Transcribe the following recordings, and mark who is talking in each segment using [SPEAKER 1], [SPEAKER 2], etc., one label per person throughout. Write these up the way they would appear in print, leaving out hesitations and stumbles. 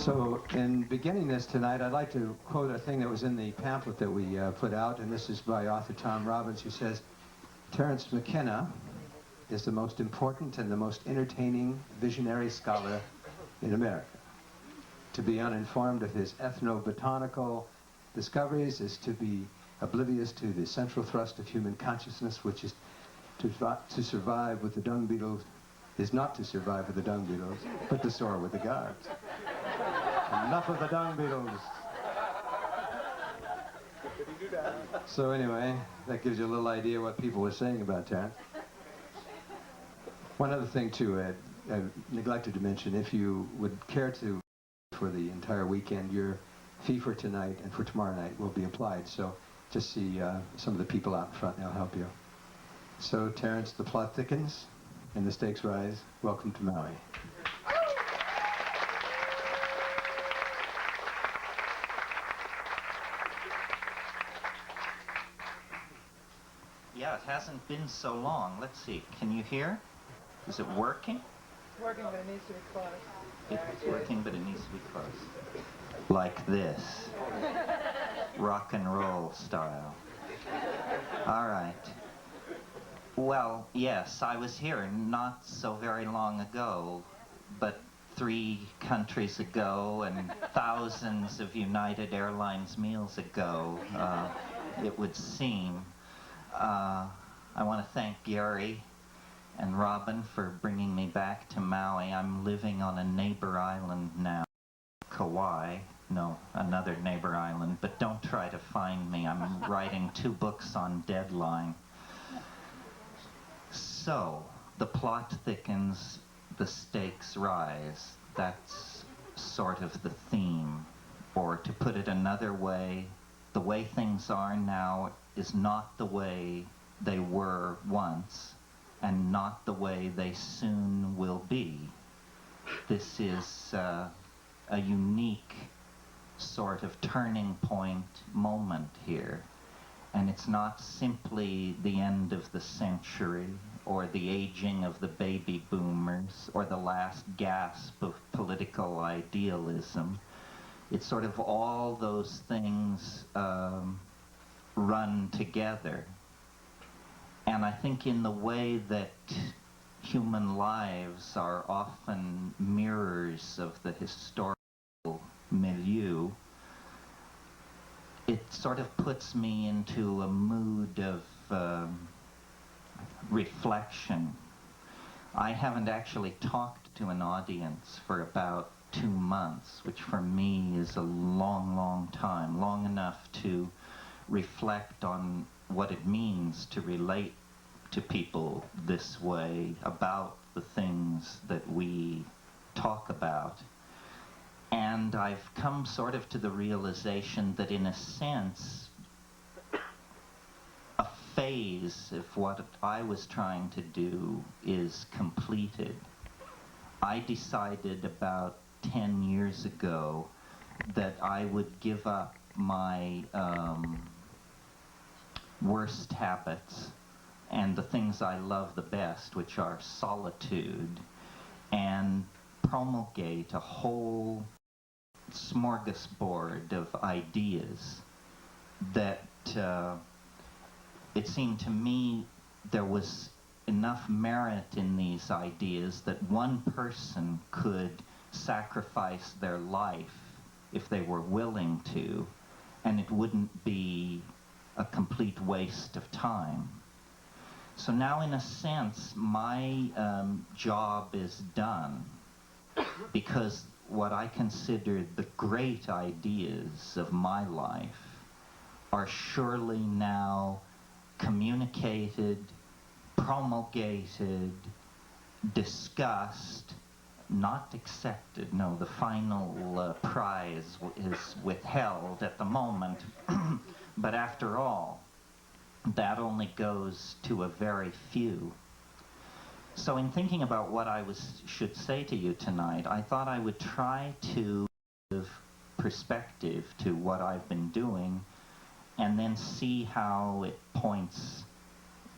[SPEAKER 1] So in beginning this tonight, I'd like to quote a thing that was in the pamphlet that we put out, and this is by author Tom Robbins, who says, Terence McKenna is the most important and the most entertaining visionary scholar in America. To be uninformed of his ethnobotanical discoveries is to be oblivious to the central thrust of human consciousness, which is to survive with the dung beetles, is not to survive with the dung beetles, but to soar with the gods. Enough of the dung beetles. So anyway, that gives you a little idea what people were saying about Terence. One other thing too, I neglected to mention, if you would care to, for the entire weekend, your fee for tonight and for tomorrow night will be applied. So just see some of the people out in front, they'll help you. So Terence, the plot thickens and the stakes rise. Welcome to Maui.
[SPEAKER 2] Yeah, it hasn't been so long. Let's see. Can you hear? Is it working?
[SPEAKER 3] It's working, but it needs to be close.
[SPEAKER 2] It's working, but it needs to be close. Like this. Rock and roll style. All right. Well, yes, I was here not so very long ago, but 3 countries ago and thousands of United Airlines meals ago, it would seem. I want to thank Gary and Robin for bringing me back to Maui. I'm living on a neighbor island now, Kauai. No, another neighbor island, but don't try to find me. I'm writing 2 books on deadline. So, the plot thickens, the stakes rise. That's sort of the theme. Or to put it another way, the way things are now is not the way they were once, and not the way they soon will be. This is a unique sort of turning point moment here. And it's not simply the end of the century, or the aging of the baby boomers, or the last gasp of political idealism. It's sort of all those things run together. And I think in the way that human lives are often mirrors of the historical milieu, it sort of puts me into a mood of reflection. I haven't actually talked to an audience for about 2 months, which for me is a long, long time, long enough to reflect on what it means to relate to people this way about the things that we talk about. And I've come sort of to the realization that in a sense, a phase of what I was trying to do is completed. I decided about 10 years ago that I would give up my worst habits and the things I love the best, which are solitude, and promulgate a whole smorgasbord of ideas that it seemed to me there was enough merit in these ideas that one person could sacrifice their life if they were willing to, and it wouldn't be a complete waste of time. So now, in a sense, my job is done, because what I considered the great ideas of my life are surely now communicated, promulgated, discussed, not accepted. No, the final prize is withheld at the moment. But after all, that only goes to a very few. So in thinking about what I should say to you tonight, I thought I would try to give perspective to what I've been doing, and then see how it points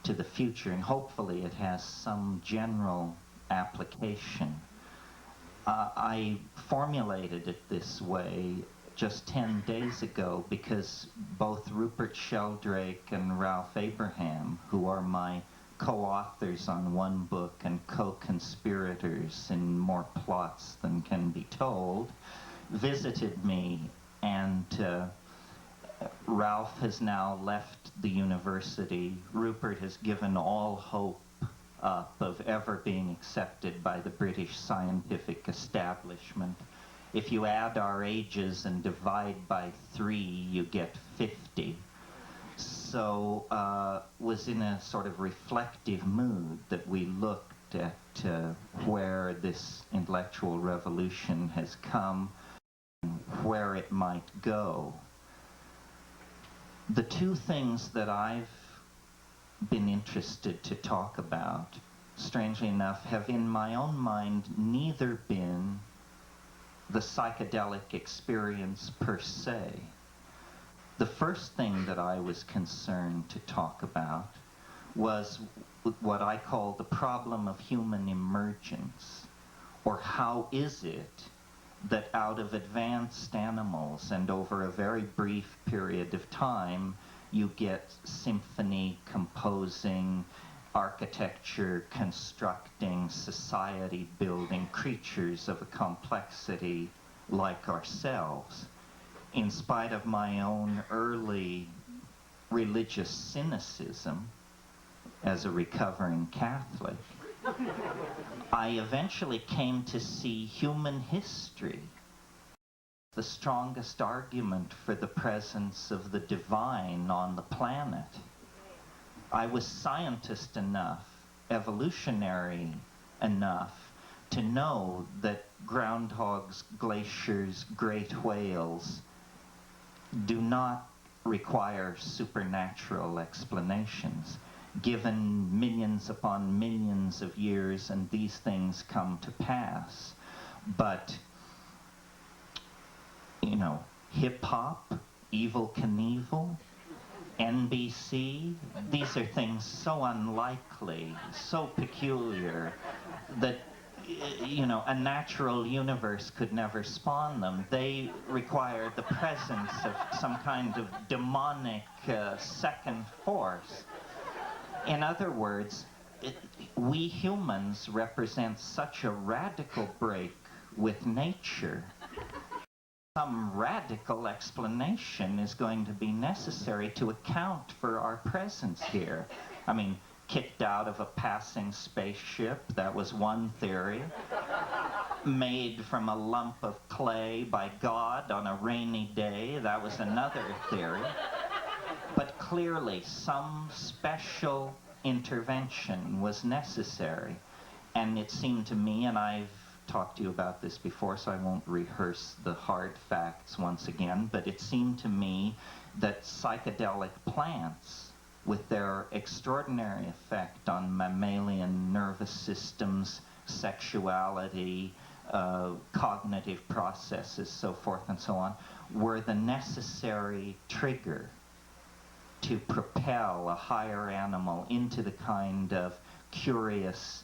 [SPEAKER 2] to the future, and hopefully it has some general application. I formulated it this way just 10 days ago because both Rupert Sheldrake and Ralph Abraham, who are my co-authors on one book and co-conspirators in more plots than can be told, visited me, and Ralph has now left the university. Rupert has given all hope up of ever being accepted by the British scientific establishment. If you add our ages and divide by 3, you get 50. So was in a sort of reflective mood that we looked at where this intellectual revolution has come, and where it might go. The two things that I've been interested to talk about, strangely enough, have in my own mind neither been the psychedelic experience per se. The first thing that I was concerned to talk about was what I call the problem of human emergence, or how is it that out of advanced animals and over a very brief period of time you get symphony composing, architecture constructing, society building creatures of a complexity like ourselves. In spite of my own early religious cynicism as a recovering Catholic, I eventually came to see human history the strongest argument for the presence of the divine on the planet. I was scientist enough, evolutionary enough, to know that groundhogs, glaciers, great whales do not require supernatural explanations. Given millions upon millions of years, and these things come to pass. But, you know, hip-hop, Evel Knievel, NBC, these are things so unlikely, so peculiar, that, you know, a natural universe could never spawn them. They require the presence of some kind of demonic second force. In other words, we humans represent such a radical break with nature. Some radical explanation is going to be necessary to account for our presence here. I mean, kicked out of a passing spaceship, that was one theory. Made from a lump of clay by God on a rainy day, that was another theory. But clearly some special intervention was necessary. And it seemed to me, and I've talked to you about this before, so I won't rehearse the hard facts once again, but it seemed to me that psychedelic plants, with their extraordinary effect on mammalian nervous systems, sexuality, cognitive processes, so forth and so on, were the necessary trigger to propel a higher animal into the kind of curious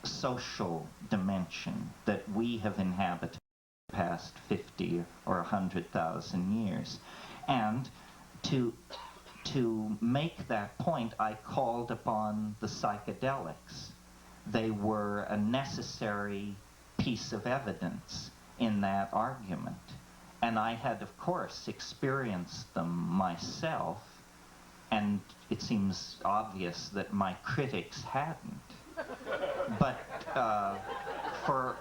[SPEAKER 2] social dimension that we have inhabited the past 50 or 100,000 years. And to make that point, I called upon the psychedelics. They were a necessary piece of evidence in that argument. And I had, of course, experienced them myself, and it seems obvious that my critics hadn't. But for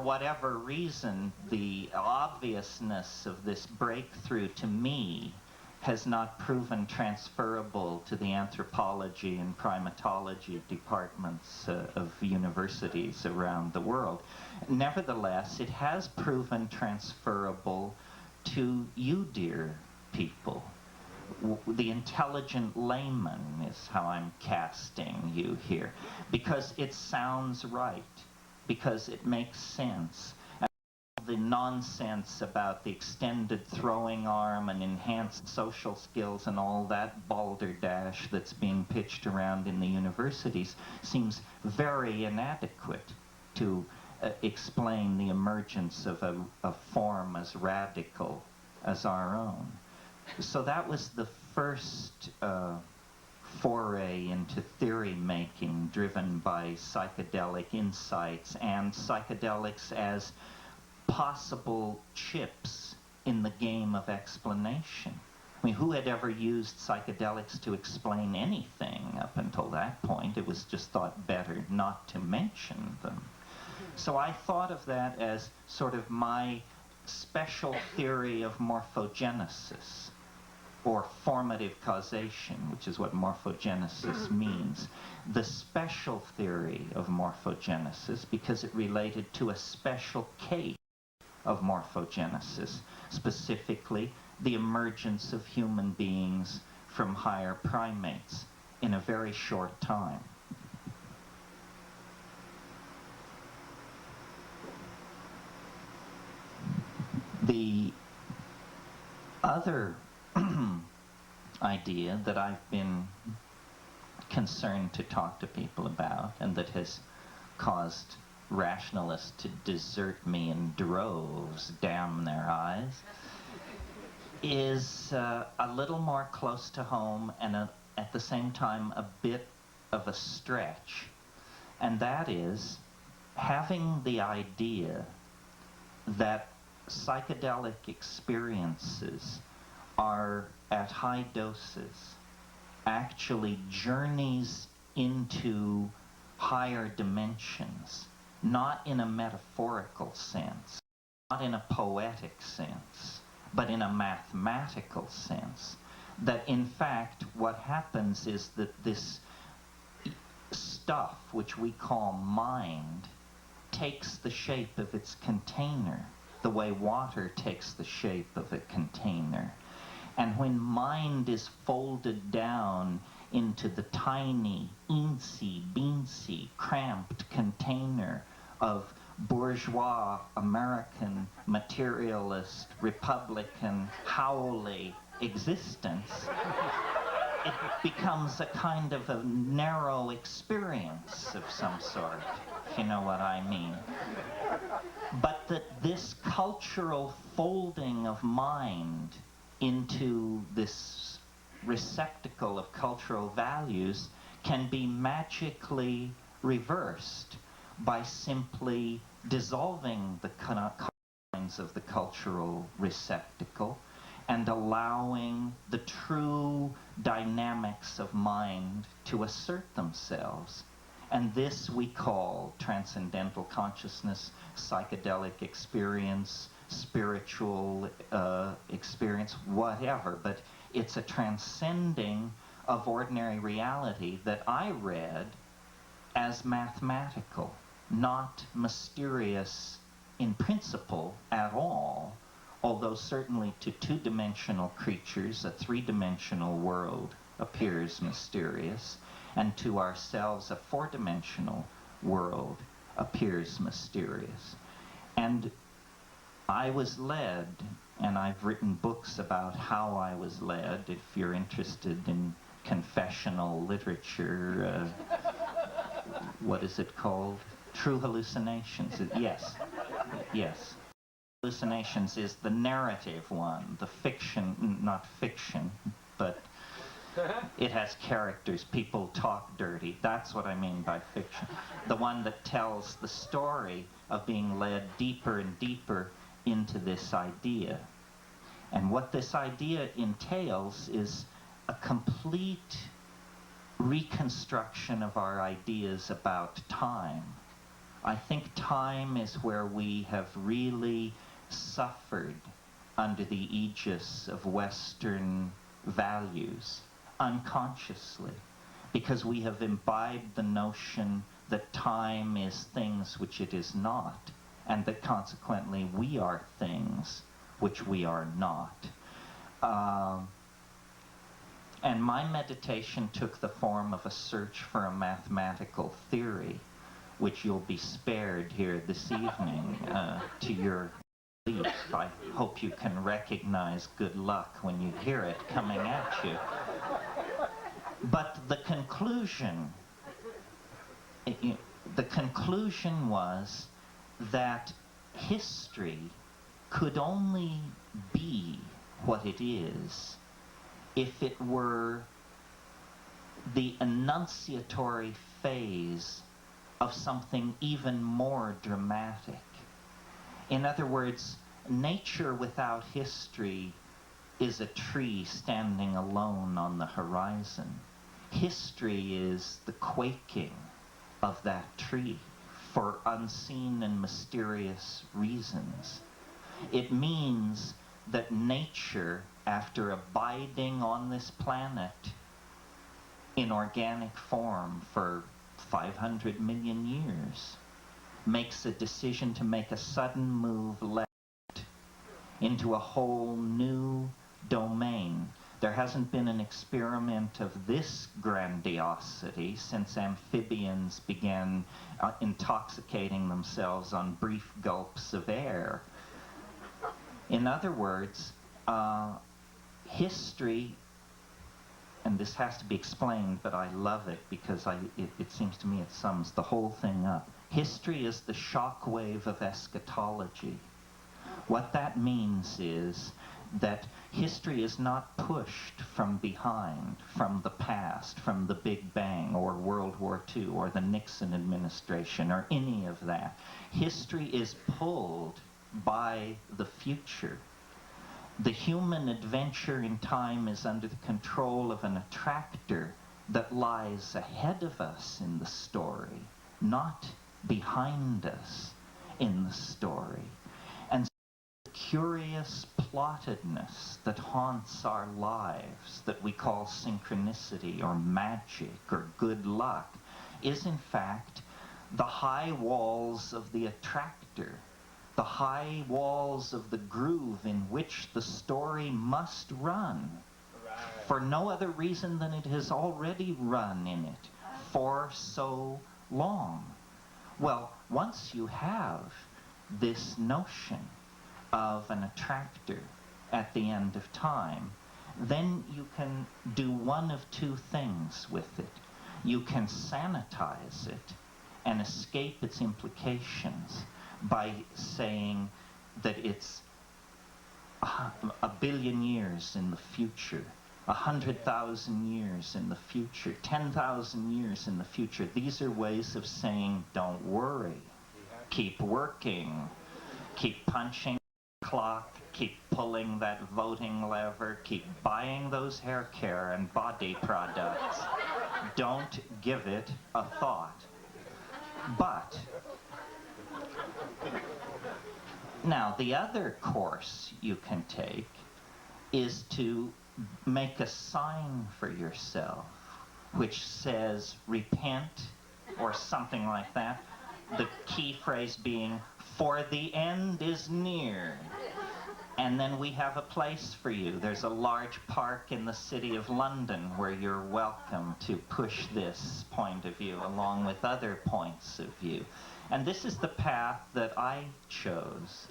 [SPEAKER 2] whatever reason, the obviousness of this breakthrough to me has not proven transferable to the anthropology and primatology departments of universities around the world. Nevertheless, it has proven transferable to you, dear people. The intelligent layman is how I'm casting you here, because it sounds right, because it makes sense. The nonsense about the extended throwing arm and enhanced social skills and all that balderdash that's being pitched around in the universities seems very inadequate. to explain the emergence of a form as radical as our own. So that was the first foray into theory making driven by psychedelic insights and psychedelics as possible chips in the game of explanation. I mean, who had ever used psychedelics to explain anything up until that point? It was just thought better not to mention them. So I thought of that as sort of my special theory of morphogenesis, or formative causation, which is what morphogenesis means. The special theory of morphogenesis, because it related to a special case of morphogenesis, specifically the emergence of human beings from higher primates in a very short time. The other idea that I've been concerned to talk to people about, and that has caused rationalists to desert me in droves, damn their eyes, is a little more close to home and at the same time a bit of a stretch. And that is having the idea that psychedelic experiences are, at high doses, actually journeys into higher dimensions, not in a metaphorical sense, not in a poetic sense, but in a mathematical sense. That in fact what happens is that this stuff, which we call mind, takes the shape of its container, the way water takes the shape of a container. And when mind is folded down into the tiny, eensy-beensy, cramped container of bourgeois, American, materialist, Republican, howly existence, it becomes a kind of a narrow experience of some sort, if you know what I mean. But that this cultural folding of mind into this receptacle of cultural values can be magically reversed by simply dissolving the confines of the cultural receptacle and allowing the true dynamics of mind to assert themselves. And this we call transcendental consciousness, psychedelic experience, spiritual experience, whatever. But it's a transcending of ordinary reality that I read as mathematical, not mysterious in principle at all, although certainly to two-dimensional creatures, a three-dimensional world appears mysterious, and to ourselves a four-dimensional world appears mysterious. And I was led, and I've written books about how I was led, if you're interested in confessional literature, what is it called? True Hallucinations. Yes, yes. Hallucinations is the narrative one, the fiction, not fiction, but it has characters, people talk dirty. That's what I mean by fiction. The one that tells the story of being led deeper and deeper into this idea. And what this idea entails is a complete reconstruction of our ideas about time. I think time is where we have really suffered under the aegis of Western values, unconsciously, because we have imbibed the notion that time is things which it is not, and that consequently we are things which we are not. And my meditation took the form of a search for a mathematical theory, which you'll be spared here this evening to your relief. I hope you can recognize good luck when you hear it coming at you. But the conclusion, The conclusion was that history could only be what it is if it were the enunciatory phase of something even more dramatic. In other words, nature without history is a tree standing alone on the horizon. History is the quaking of that tree for unseen and mysterious reasons. It means that nature, after abiding on this planet in organic form for 500 million years, makes a decision to make a sudden move left into a whole new domain. There hasn't been an experiment of this grandiosity since amphibians began intoxicating themselves on brief gulps of air. In other words, history, and this has to be explained, but I love it because it seems to me it sums the whole thing up. History is the shockwave of eschatology. What that means is that history is not pushed from behind, from the past, from the Big Bang or World War II or the Nixon administration or any of that. History is pulled by the future. The human adventure in time is under the control of an attractor that lies ahead of us in the story, not behind us in the story. And the curious plottedness that haunts our lives, that we call synchronicity or magic or good luck, is in fact the high walls of the attractor, the high walls of the groove in which the story must run, for no other reason than it has already run in it for so long. Well, once you have this notion of an attractor at the end of time, then you can do one of two things with it. You can sanitize it and escape its implications by saying that it's a billion years in the future, 100,000 years in the future, 10,000 years in the future. These are ways of saying, don't worry, keep working, keep punching the clock, keep pulling that voting lever, keep buying those hair care and body products. Don't give it a thought. But now, the other course you can take is to make a sign for yourself which says repent or something like that, the key phrase being, for the end is near. And then we have a place for you. There's a large park in the city of London where you're welcome to push this point of view along with other points of view. And this is the path that I chose,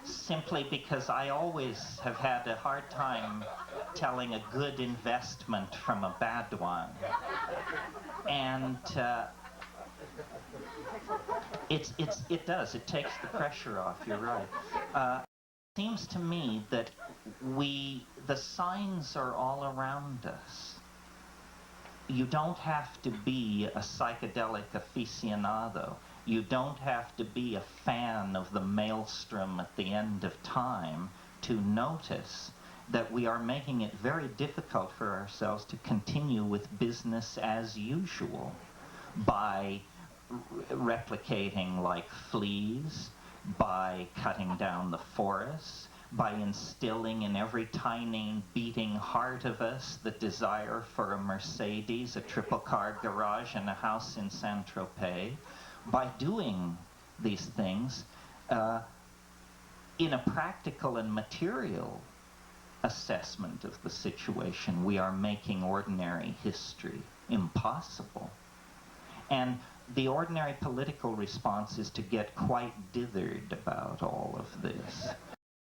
[SPEAKER 2] simply because I always have had a hard time telling a good investment from a bad one. And it does. It takes the pressure off. You're right. It seems to me that the signs are all around us. You don't have to be a psychedelic aficionado. You don't have to be a fan of the maelstrom at the end of time to notice that we are making it very difficult for ourselves to continue with business as usual by replicating like fleas, by cutting down the forests, by instilling in every tiny beating heart of us the desire for a Mercedes, a triple-car garage, and a house in Saint-Tropez. By doing these things, in a practical and material assessment of the situation, we are making ordinary history impossible. And the ordinary political response is to get quite dithered about all of this.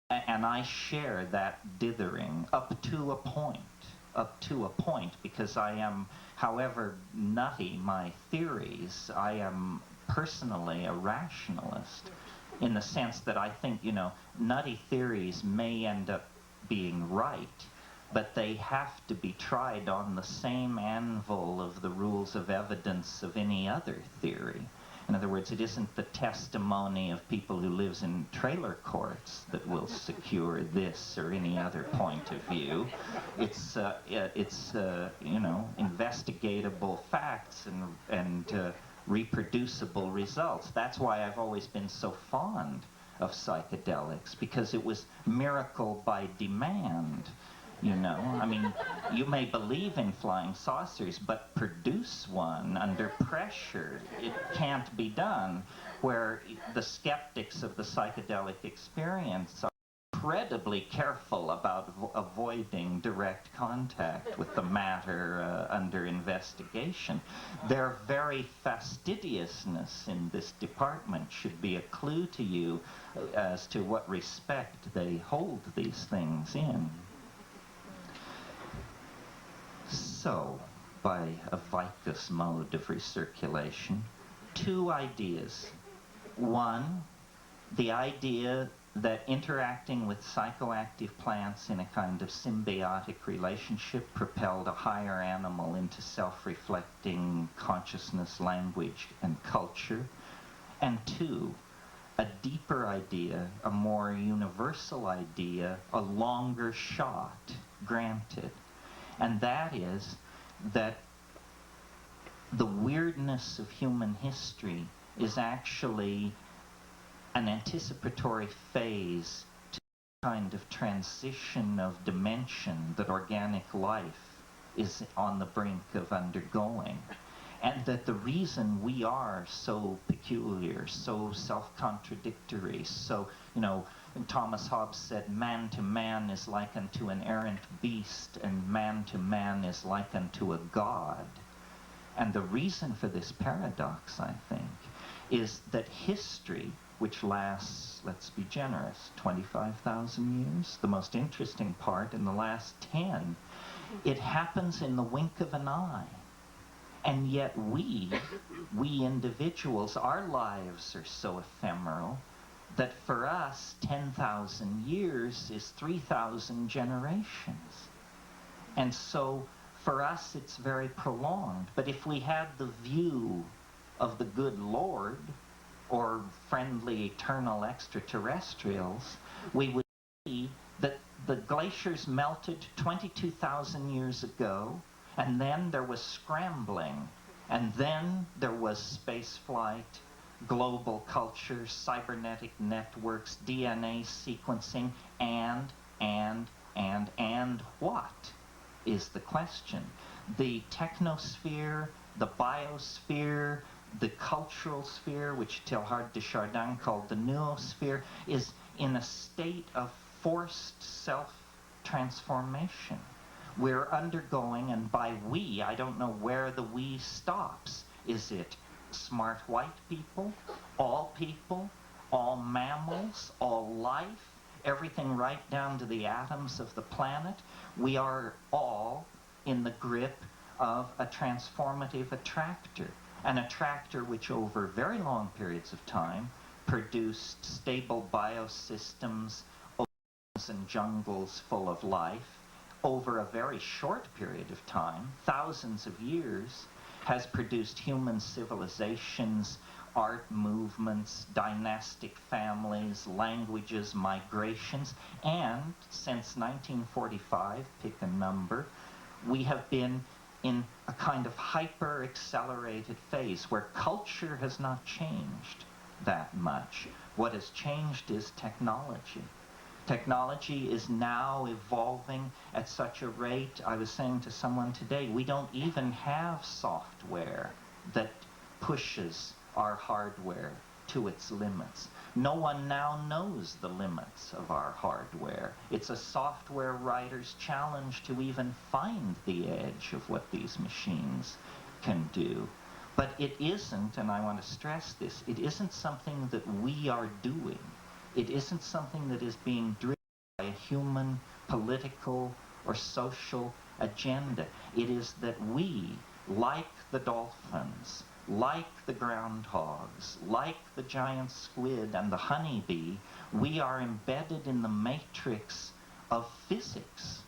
[SPEAKER 2] And I share that dithering up to a point, because I am, however nutty my theories, I am personally a rationalist in the sense that I think, nutty theories may end up being right, but they have to be tried on the same anvil of the rules of evidence of any other theory. In other words, it isn't the testimony of people who lives in trailer courts that will secure this or any other point of view. It's investigatable facts and reproducible results. That's why I've always been so fond of psychedelics, because it was miracle by demand. I mean, you may believe in flying saucers, but produce one under pressure. It can't be done. Where the skeptics of the psychedelic experience are incredibly careful about avoiding direct contact with the matter under investigation. Their very fastidiousness in this department should be a clue to you as to what respect they hold these things in. So, by a vicus mode of recirculation, two ideas. One, the idea that interacting with psychoactive plants in a kind of symbiotic relationship propelled a higher animal into self-reflecting consciousness, language, and culture. And two, a deeper idea, a more universal idea, a longer shot, granted. And that is that the weirdness of human history is actually an anticipatory phase to a kind of transition of dimension that organic life is on the brink of undergoing. And that the reason we are so peculiar, so self-contradictory, so, Thomas Hobbes said, man to man is like unto an errant beast, and man to man is like unto a god. And the reason for this paradox, I think, is that history, which lasts, let's be generous, 25,000 years, the most interesting part in the last 10, it happens in the wink of an eye. And yet we individuals, our lives are so ephemeral that for us 10,000 years is 3,000 generations. And so for us it's very prolonged. But if we had the view of the good Lord or friendly eternal extraterrestrials, we would see that the glaciers melted 22,000 years ago, and then there was scrambling, and then there was space flight, global culture, cybernetic networks, DNA sequencing, and what is the question? The technosphere, the biosphere, the cultural sphere, which Teilhard de Chardin called the noosphere, is in a state of forced self-transformation. We're undergoing, and by we, I don't know where the we stops. Is it smart white people, all mammals, all life, everything right down to the atoms of the planet? We are all in the grip of a transformative attractor, an attractor which over very long periods of time produced stable biosystems, oceans and jungles full of life. Over a very short period of time, thousands of years, has produced human civilizations, art movements, dynastic families, languages, migrations, and since 1945, pick a number, we have been in a kind of hyper-accelerated phase where culture has not changed that much. What has changed is technology. Technology is now evolving at such a rate, I was saying to someone today, we don't even have software that pushes our hardware to its limits. No one now knows the limits of our hardware. It's a software writer's challenge to even find the edge of what these machines can do. But it isn't, and I want to stress this, it isn't something that we are doing. It isn't something that is being driven by a human political or social agenda. It is that we, like the dolphins, like the groundhogs, like the giant squid and the honeybee, we are embedded in the matrix of physics,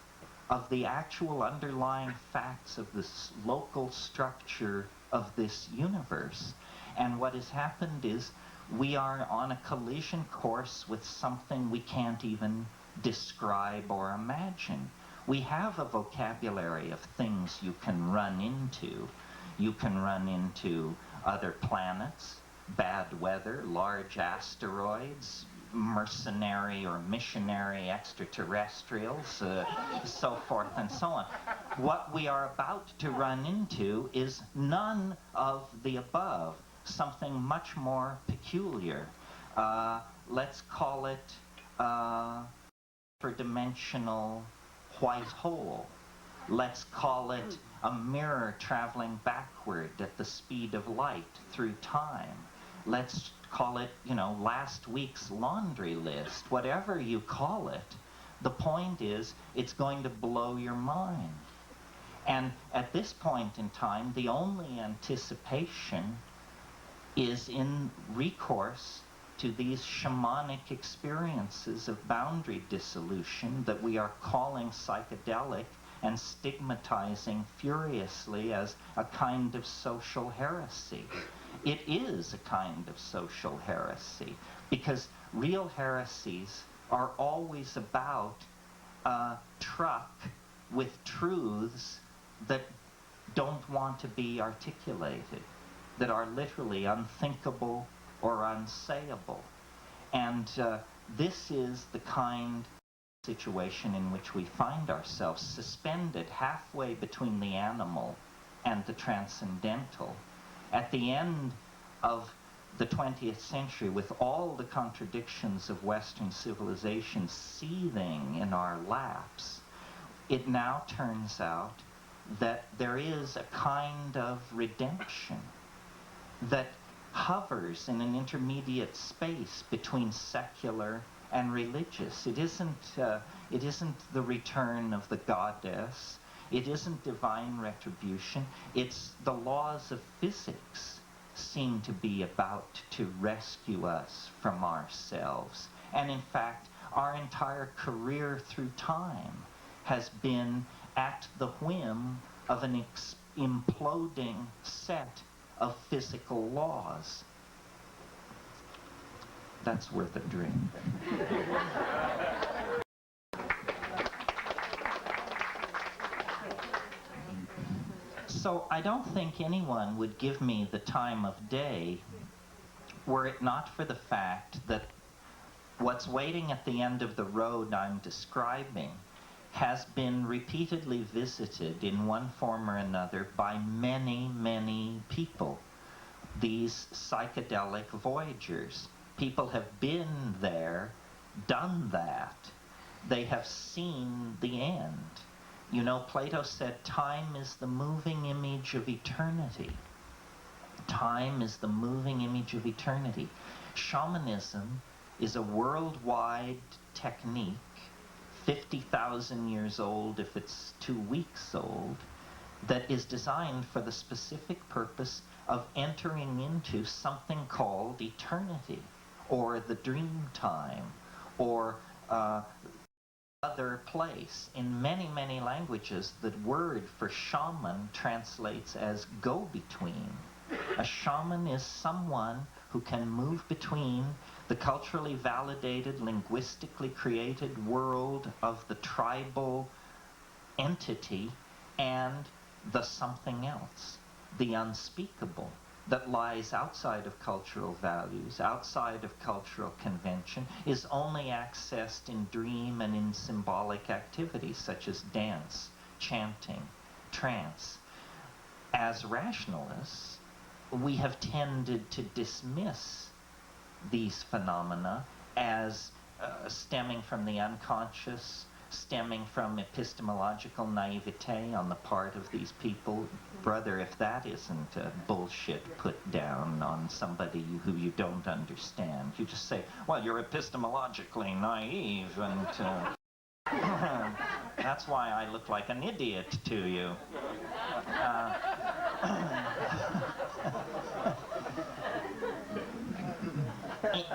[SPEAKER 2] of the actual underlying facts of this local structure of this universe. And what has happened is we are on a collision course with something we can't even describe or imagine. We have a vocabulary of things you can run into. You can run into other planets, bad weather, large asteroids, mercenary or missionary extraterrestrials, so forth and so on. What we are about to run into is none of the above, something much more peculiar. Let's call it hyperdimensional white hole. Let's call it a mirror traveling backward at the speed of light through time. Let's call it, last week's laundry list. Whatever you call it, the point is it's going to blow your mind. And at this point in time, the only anticipation is in recourse to these shamanic experiences of boundary dissolution that we are calling psychedelic and stigmatizing furiously as a kind of social heresy. It is a kind of social heresy, because real heresies are always about a truck with truths that don't want to be articulated, that are literally unthinkable or unsayable. And this is the kind of situation in which we find ourselves, suspended halfway between the animal and the transcendental. At the end of the 20th century, with all the contradictions of Western civilization seething in our laps, it now turns out that there is a kind of redemption that hovers in an intermediate space between secular and religious. It isn't the return of the goddess. It isn't divine retribution. It's the laws of physics seem to be about to rescue us from ourselves. And in fact, our entire career through time has been at the whim of an imploding set of physical laws. That's worth a drink. So I don't think anyone would give me the time of day were it not for the fact that what's waiting at the end of the road I'm describing has been repeatedly visited in one form or another by many, many people. These psychedelic voyagers. People have been there, done that. They have seen the end. You know, Plato said time is the moving image of eternity. Time is the moving image of eternity. Shamanism is a worldwide technique, 50,000 years old if it's 2 weeks old, that is designed for the specific purpose of entering into something called eternity, or the dream time, or other place. In many, many languages, the word for shaman translates as go-between. A shaman is someone who can move between the culturally validated, linguistically created world of the tribal entity and the something else, the unspeakable, that lies outside of cultural values, outside of cultural convention, is only accessed in dream and in symbolic activities such as dance, chanting, trance. As rationalists, we have tended to dismiss these phenomena as stemming from the unconscious, stemming from epistemological naivete on the part of these people. Brother, if that isn't bullshit put down on somebody who you don't understand, you just say, well, you're epistemologically naive, and that's why I look like an idiot to you.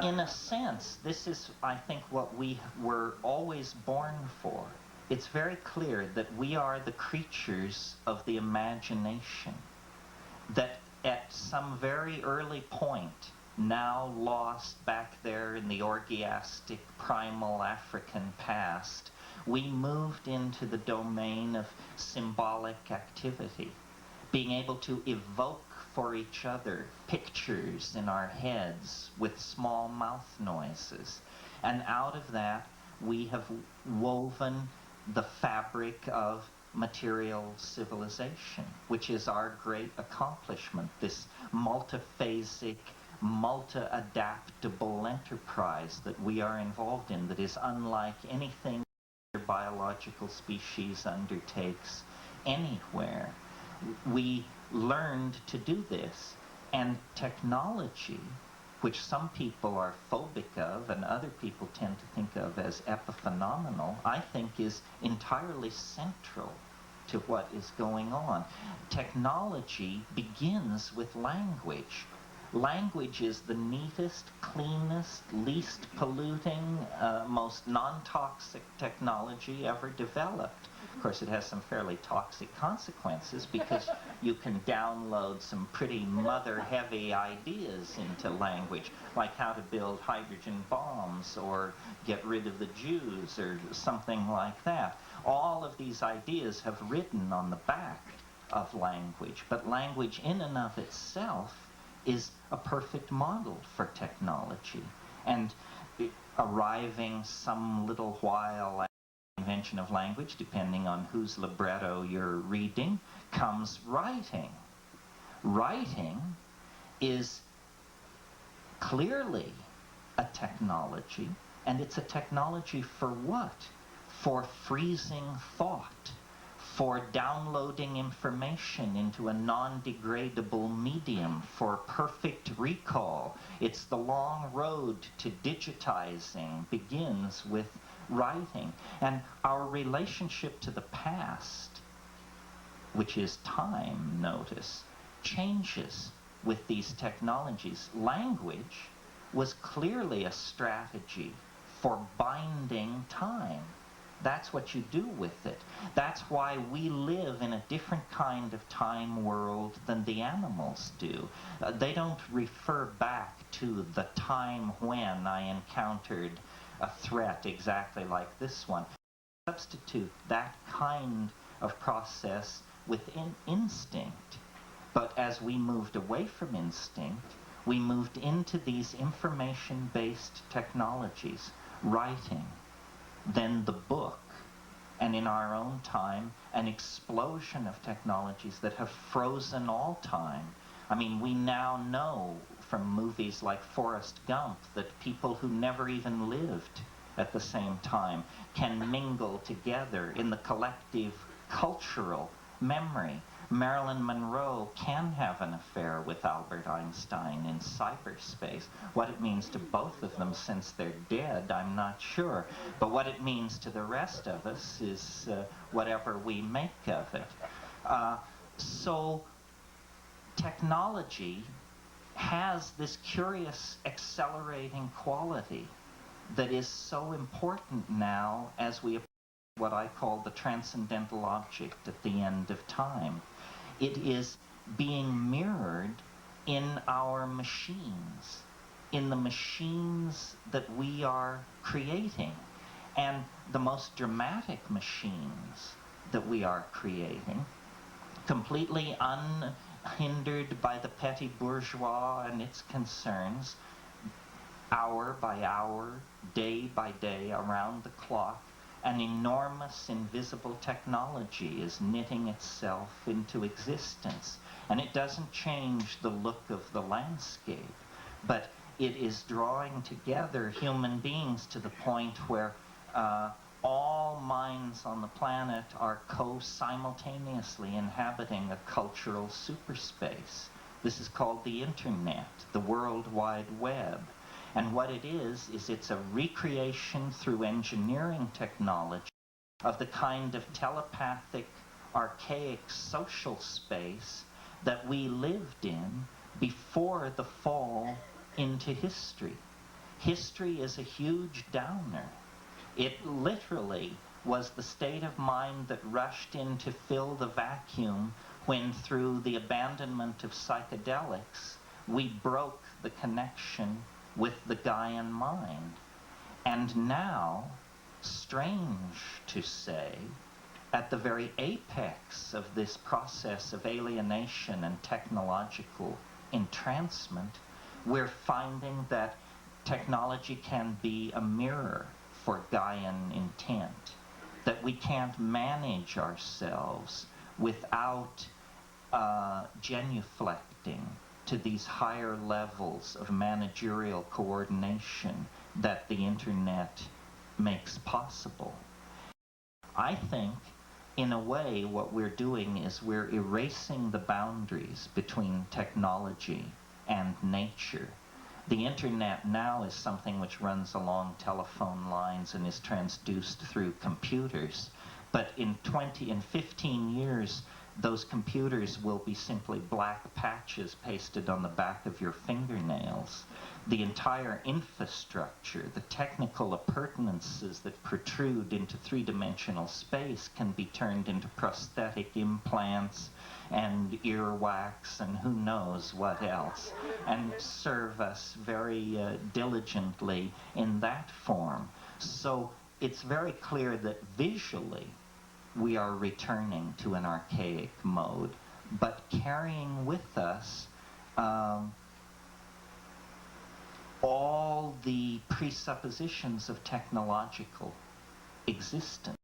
[SPEAKER 2] in a sense, this is, I think, what we were always born for. It's very clear that we are the creatures of the imagination, that at some very early point, now lost back there in the orgiastic primal African past, we moved into the domain of symbolic activity, being able to evoke for each other pictures in our heads with small mouth noises. And out of that, we have woven the fabric of material civilization, which is our great accomplishment, this multiphasic, multi-adaptable enterprise that we are involved in that is unlike anything other biological species undertakes anywhere. We learned to do this, and technology, which some people are phobic of and other people tend to think of as epiphenomenal, I think is entirely central to what is going on. Technology begins with language. Language is the neatest, cleanest, least polluting, most non-toxic technology ever developed. Of course, it has some fairly toxic consequences because you can download some pretty mother-heavy ideas into language, like how to build hydrogen bombs or get rid of the Jews or something like that. All of these ideas have written on the back of language, but language in and of itself is a perfect model for technology. And arriving some little while after the invention of language, depending on whose libretto you're reading, comes writing. Writing is clearly a technology, and it's a technology for what? For freezing thought, for downloading information into a non-degradable medium, for perfect recall. It's the long road to digitizing begins with writing. And our relationship to the past, which is time, notice, changes with these technologies. Language was clearly a strategy for binding time. That's what you do with it. That's why we live in a different kind of time world than the animals do. They don't refer back to the time when I encountered a threat exactly like this one. Substitute that kind of process with instinct. But as we moved away from instinct, we moved into these information-based technologies, writing, then the book, and in our own time, an explosion of technologies that have frozen all time. I mean, we now know from movies like Forrest Gump that people who never even lived at the same time can mingle together in the collective cultural memory. Marilyn Monroe can have an affair with Albert Einstein in cyberspace. What it means to both of them since they're dead, I'm not sure. But what it means to the rest of us is whatever we make of it. So technology has this curious accelerating quality that is so important now as we approach what I call the transcendental object at the end of time. It is being mirrored in our machines, in the machines that we are creating. And the most dramatic machines that we are creating, completely unhindered by the petty bourgeois and its concerns, hour by hour, day by day, around the clock, an enormous invisible technology is knitting itself into existence. And it doesn't change the look of the landscape, but it is drawing together human beings to the point where all minds on the planet are simultaneously inhabiting a cultural superspace. This is called the Internet, the World Wide Web. And what it is it's a recreation through engineering technology of the kind of telepathic, archaic social space that we lived in before the fall into history. History is a huge downer. It literally was the state of mind that rushed in to fill the vacuum when, through the abandonment of psychedelics, we broke the connection with the Gaian mind. And now, strange to say, at the very apex of this process of alienation and technological entrancement, we're finding that technology can be a mirror for Gaian intent, that we can't manage ourselves without genuflecting to these higher levels of managerial coordination that the internet makes possible. I think, in a way, what we're doing is we're erasing the boundaries between technology and nature. The internet now is something which runs along telephone lines and is transduced through computers. But in 15 years, those computers will be simply black patches pasted on the back of your fingernails. The entire infrastructure, the technical appurtenances that protrude into three-dimensional space can be turned into prosthetic implants and earwax and who knows what else, and serve us very diligently in that form. So it's very clear that visually we are returning to an archaic mode, but carrying with us all the presuppositions of technological existence.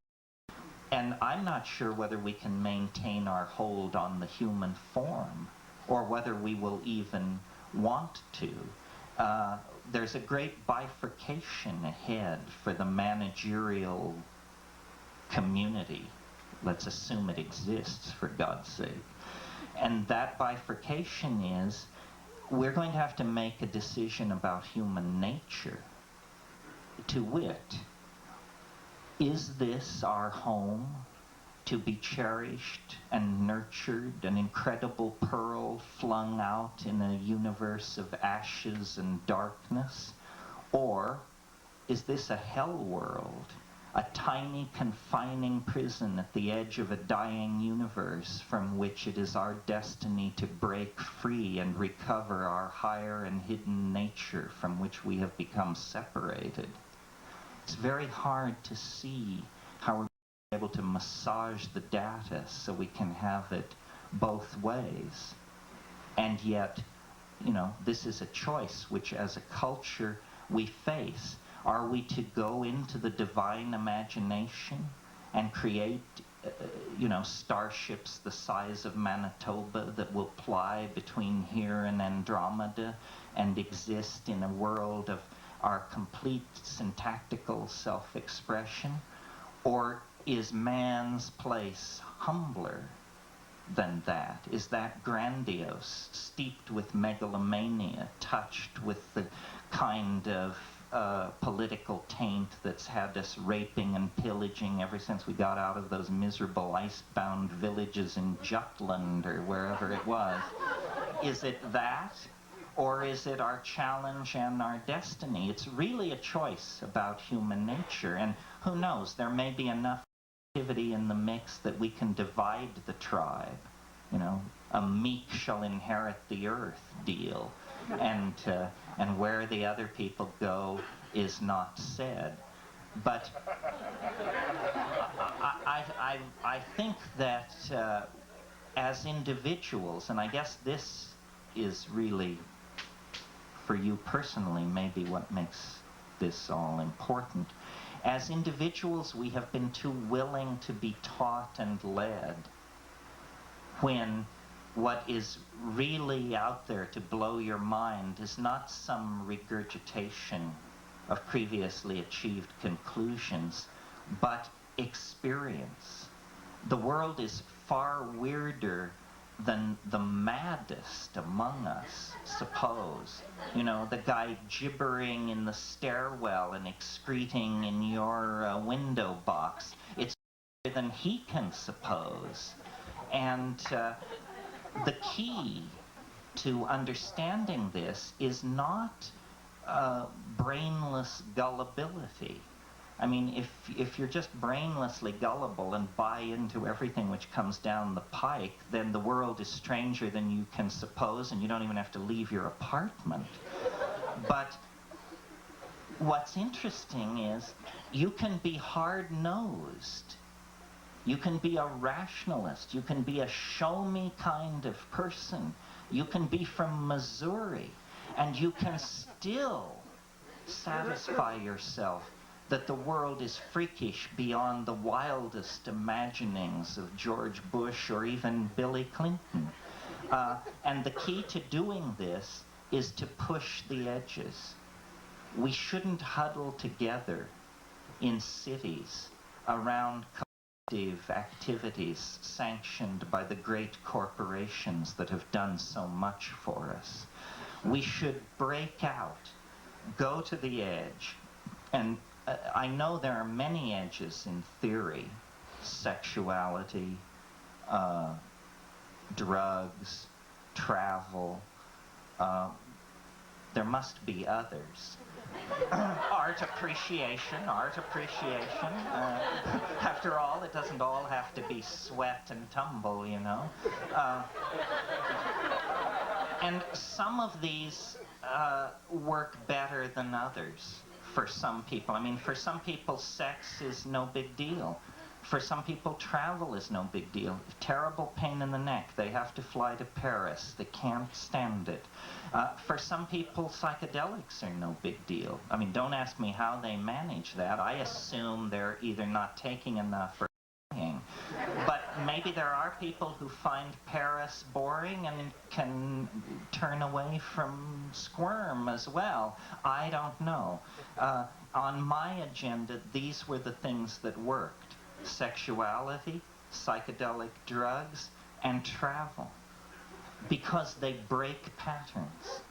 [SPEAKER 2] And I'm not sure whether we can maintain our hold on the human form, or whether we will even want to. There's a great bifurcation ahead for the managerial community. Let's assume it exists, for God's sake. And that bifurcation is, we're going to have to make a decision about human nature. To wit, is this our home to be cherished and nurtured, an incredible pearl flung out in a universe of ashes and darkness? Or is this a hell world, a tiny confining prison at the edge of a dying universe from which it is our destiny to break free and recover our higher and hidden nature from which we have become separated? It's very hard to see how we're able to massage the data so we can have it both ways. And yet, you know, this is a choice which as a culture we face. Are we to go into the divine imagination and create, starships the size of Manitoba that will ply between here and Andromeda and exist in a world of our complete syntactical self-expression? Or is man's place humbler than that? Is that grandiose, steeped with megalomania, touched with the kind of political taint that's had us raping and pillaging ever since we got out of those miserable icebound villages in Jutland or wherever it was? Is it that? Or is it our challenge and our destiny? It's really a choice about human nature. And who knows, there may be enough activity in the mix that we can divide the tribe. You know, a meek shall inherit the earth deal. And where the other people go is not said. But I think that as individuals, and I guess this is really, for you personally, maybe what makes this all important. As individuals, we have been too willing to be taught and led, when what is really out there to blow your mind is not some regurgitation of previously achieved conclusions, but experience. The world is far weirder than the maddest among us suppose. You know, the guy gibbering in the stairwell and excreting in your window box. It's weirder than he can suppose. And the key to understanding this is not brainless gullibility. I mean, if you're just brainlessly gullible and buy into everything which comes down the pike, then the world is stranger than you can suppose, and you don't even have to leave your apartment. But what's interesting is you can be hard-nosed. You can be a rationalist. You can be a show-me kind of person. You can be from Missouri, and you can still satisfy yourself that the world is freakish beyond the wildest imaginings of George Bush or even Billy Clinton. And the key to doing this is to push the edges. We shouldn't huddle together in cities around collective activities sanctioned by the great corporations that have done so much for us. We should break out, go to the edge, and I know there are many edges in theory: sexuality, drugs, travel. There must be others. Art appreciation. After all, it doesn't all have to be sweat and tumble, you know. And some of these work better than others for some people. I mean, for some people, sex is no big deal. For some people, travel is no big deal. Terrible pain in the neck. They have to fly to Paris. They can't stand it. For some people, psychedelics are no big deal. I mean, don't ask me how they manage that. I assume they're either not taking enough or dying. But maybe there are people who find Paris boring and can turn away from squirm as well. I don't know. On my agenda, these were the things that worked: sexuality, psychedelic drugs, and travel. Because they break patterns,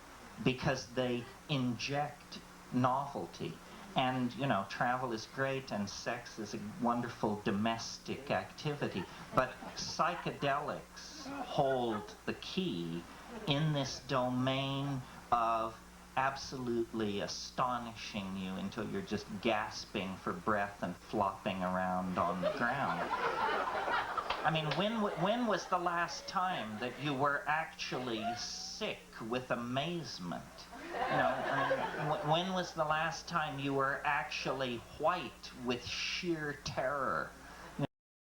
[SPEAKER 2] because they inject novelty. And, you know, travel is great and sex is a wonderful domestic activity. But psychedelics hold the key in this domain of absolutely astonishing you until you're just gasping for breath and flopping around on the ground. I mean, when was the last time that you were actually sick with amazement? You know, when was the last time you were actually white with sheer terror? You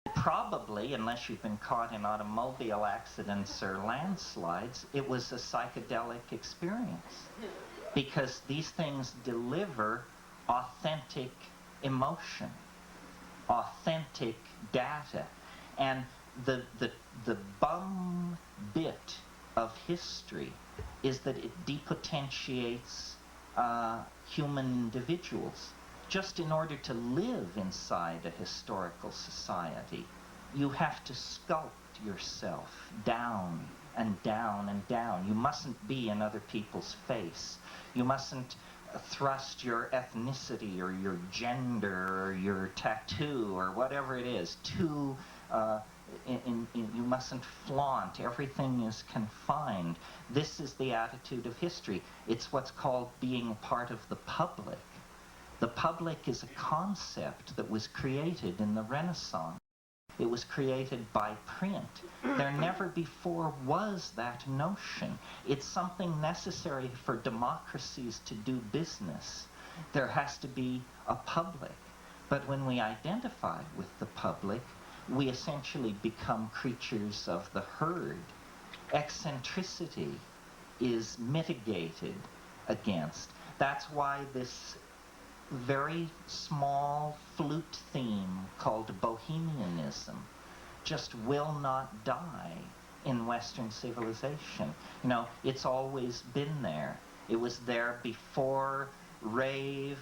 [SPEAKER 2] know, probably, unless you've been caught in automobile accidents or landslides, it was a psychedelic experience. Because these things deliver authentic emotion, authentic data. And the bum bit of history is that it depotentiates human individuals. Just in order to live inside a historical society, you have to sculpt yourself down and down and down. You mustn't be in other people's face. You mustn't thrust your ethnicity or your gender or your tattoo or whatever it is too you mustn't flaunt. Everything is confined. This is the attitude of history. It's what's called being part of the public. The public is a concept that was created in the Renaissance. It was created by print. There never before was that notion. It's something necessary for democracies to do business. There has to be a public. But when we identify with the public, we essentially become creatures of the herd. Eccentricity is mitigated against. That's why this very small flute theme called bohemianism just will not die in Western civilization. You know, it's always been there. It was there before rave,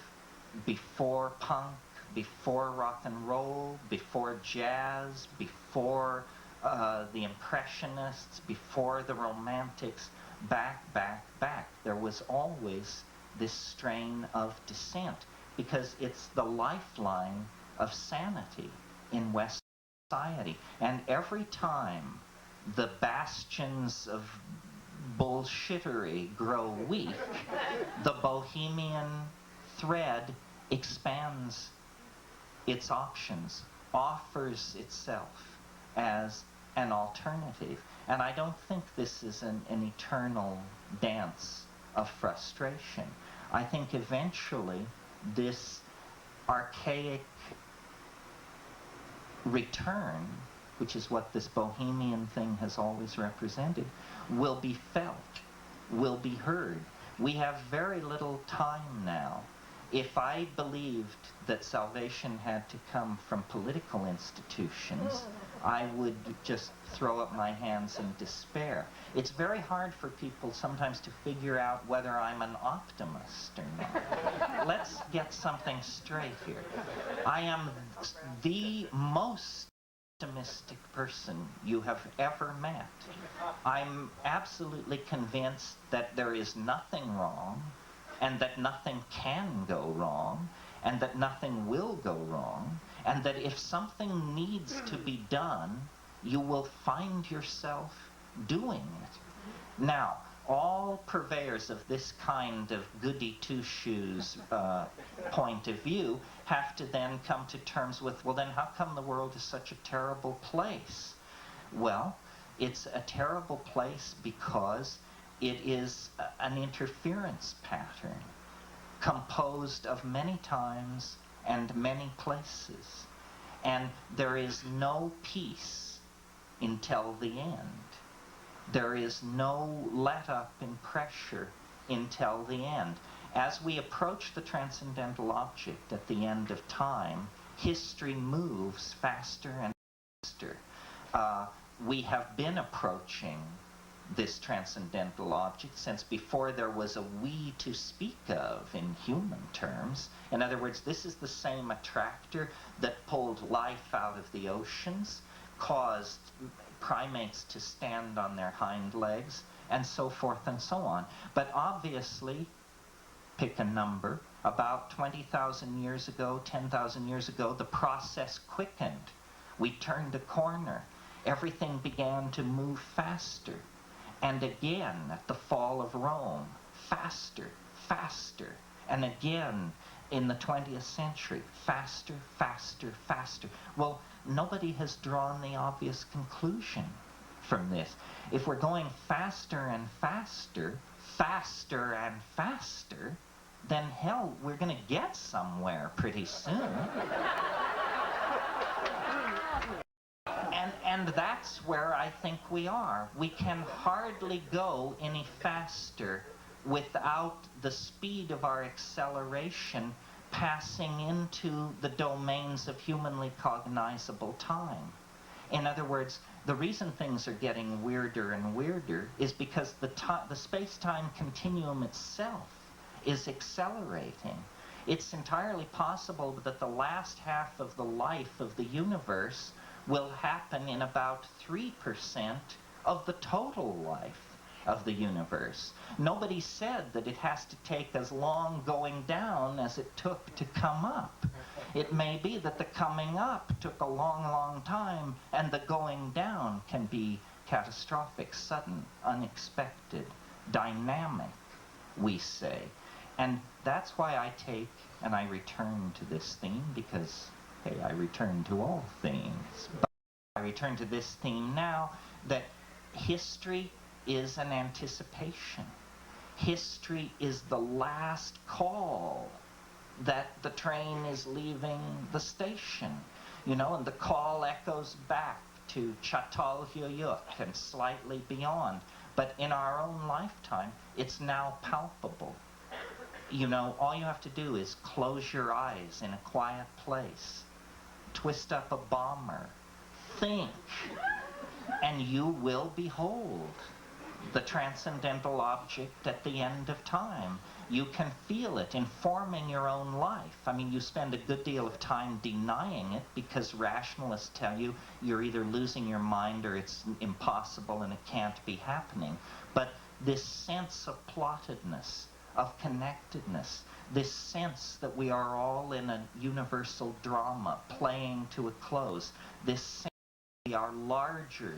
[SPEAKER 2] before punk, before rock and roll, before jazz, before the Impressionists, before the Romantics, back. There was always this strain of dissent, because it's the lifeline of sanity in Western society. And every time the bastions of bullshittery grow weak, the bohemian thread expands its options, offers itself as an alternative. And I don't think this is an eternal dance of frustration. I think eventually this archaic return, which is what this bohemian thing has always represented, will be felt, will be heard. We have very little time now. If I believed that salvation had to come from political institutions, I would just throw up my hands in despair. It's very hard for people sometimes to figure out whether I'm an optimist or not. Let's get something straight here. I am the most optimistic person you have ever met. I'm absolutely convinced that there is nothing wrong, and that nothing can go wrong, and that nothing will go wrong, and that if something needs to be done, you will find yourself doing it. Now, all purveyors of this kind of goody two-shoes point of view have to then come to terms with, well, then how come the world is such a terrible place? Well, it's a terrible place because it is an interference pattern composed of many times and many places. And there is no peace until the end. There is no let-up in pressure until the end. As we approach the transcendental object at the end of time, history moves faster and faster. We have been approaching this transcendental object since before there was a we to speak of in human terms. In other words, this is the same attractor that pulled life out of the oceans, caused primates to stand on their hind legs, and so forth and so on. But obviously, pick a number, about 20,000 years ago, 10,000 years ago, the process quickened. We turned a corner. Everything began to move faster. And again, at the fall of Rome, faster, faster. And again, in the 20th century, faster, faster, faster. Well, nobody has drawn the obvious conclusion from this. If we're going faster and faster, faster and faster, then hell, we're going to get somewhere pretty soon. And that's where I think we are. We can hardly go any faster without the speed of our acceleration passing into the domains of humanly cognizable time. In other words, the reason things are getting weirder and weirder is because the space-time continuum itself is accelerating. It's entirely possible that the last half of the life of the universe will happen in about 3% of the total life of the universe. Nobody said that it has to take as long going down as it took to come up. It may be that the coming up took a long, long time, and the going down can be catastrophic, sudden, unexpected, dynamic, we say. And that's why I take and I return to this theme, because, hey, I return to all themes. But I return to this theme now, that history is an anticipation. History is the last call that the train is leaving the station, you know, and the call echoes back to Çatalhöyük and slightly beyond. But in our own lifetime, it's now palpable. You know, all you have to do is close your eyes in a quiet place, twist up a bomber, think, and you will behold the transcendental object at the end of time. You can feel it informing your own life. I mean, you spend a good deal of time denying it because rationalists tell you you're either losing your mind or it's impossible and it can't be happening. But this sense of plottedness, of connectedness, this sense that we are all in a universal drama playing to a close, this sense that we are larger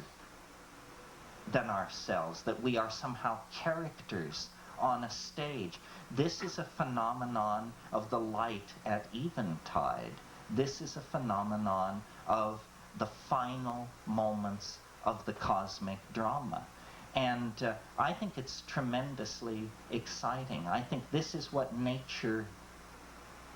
[SPEAKER 2] than ourselves, that we are somehow characters on a stage. This is a phenomenon of the light at eventide. This is a phenomenon of the final moments of the cosmic drama. And I think it's tremendously exciting. I think this is what nature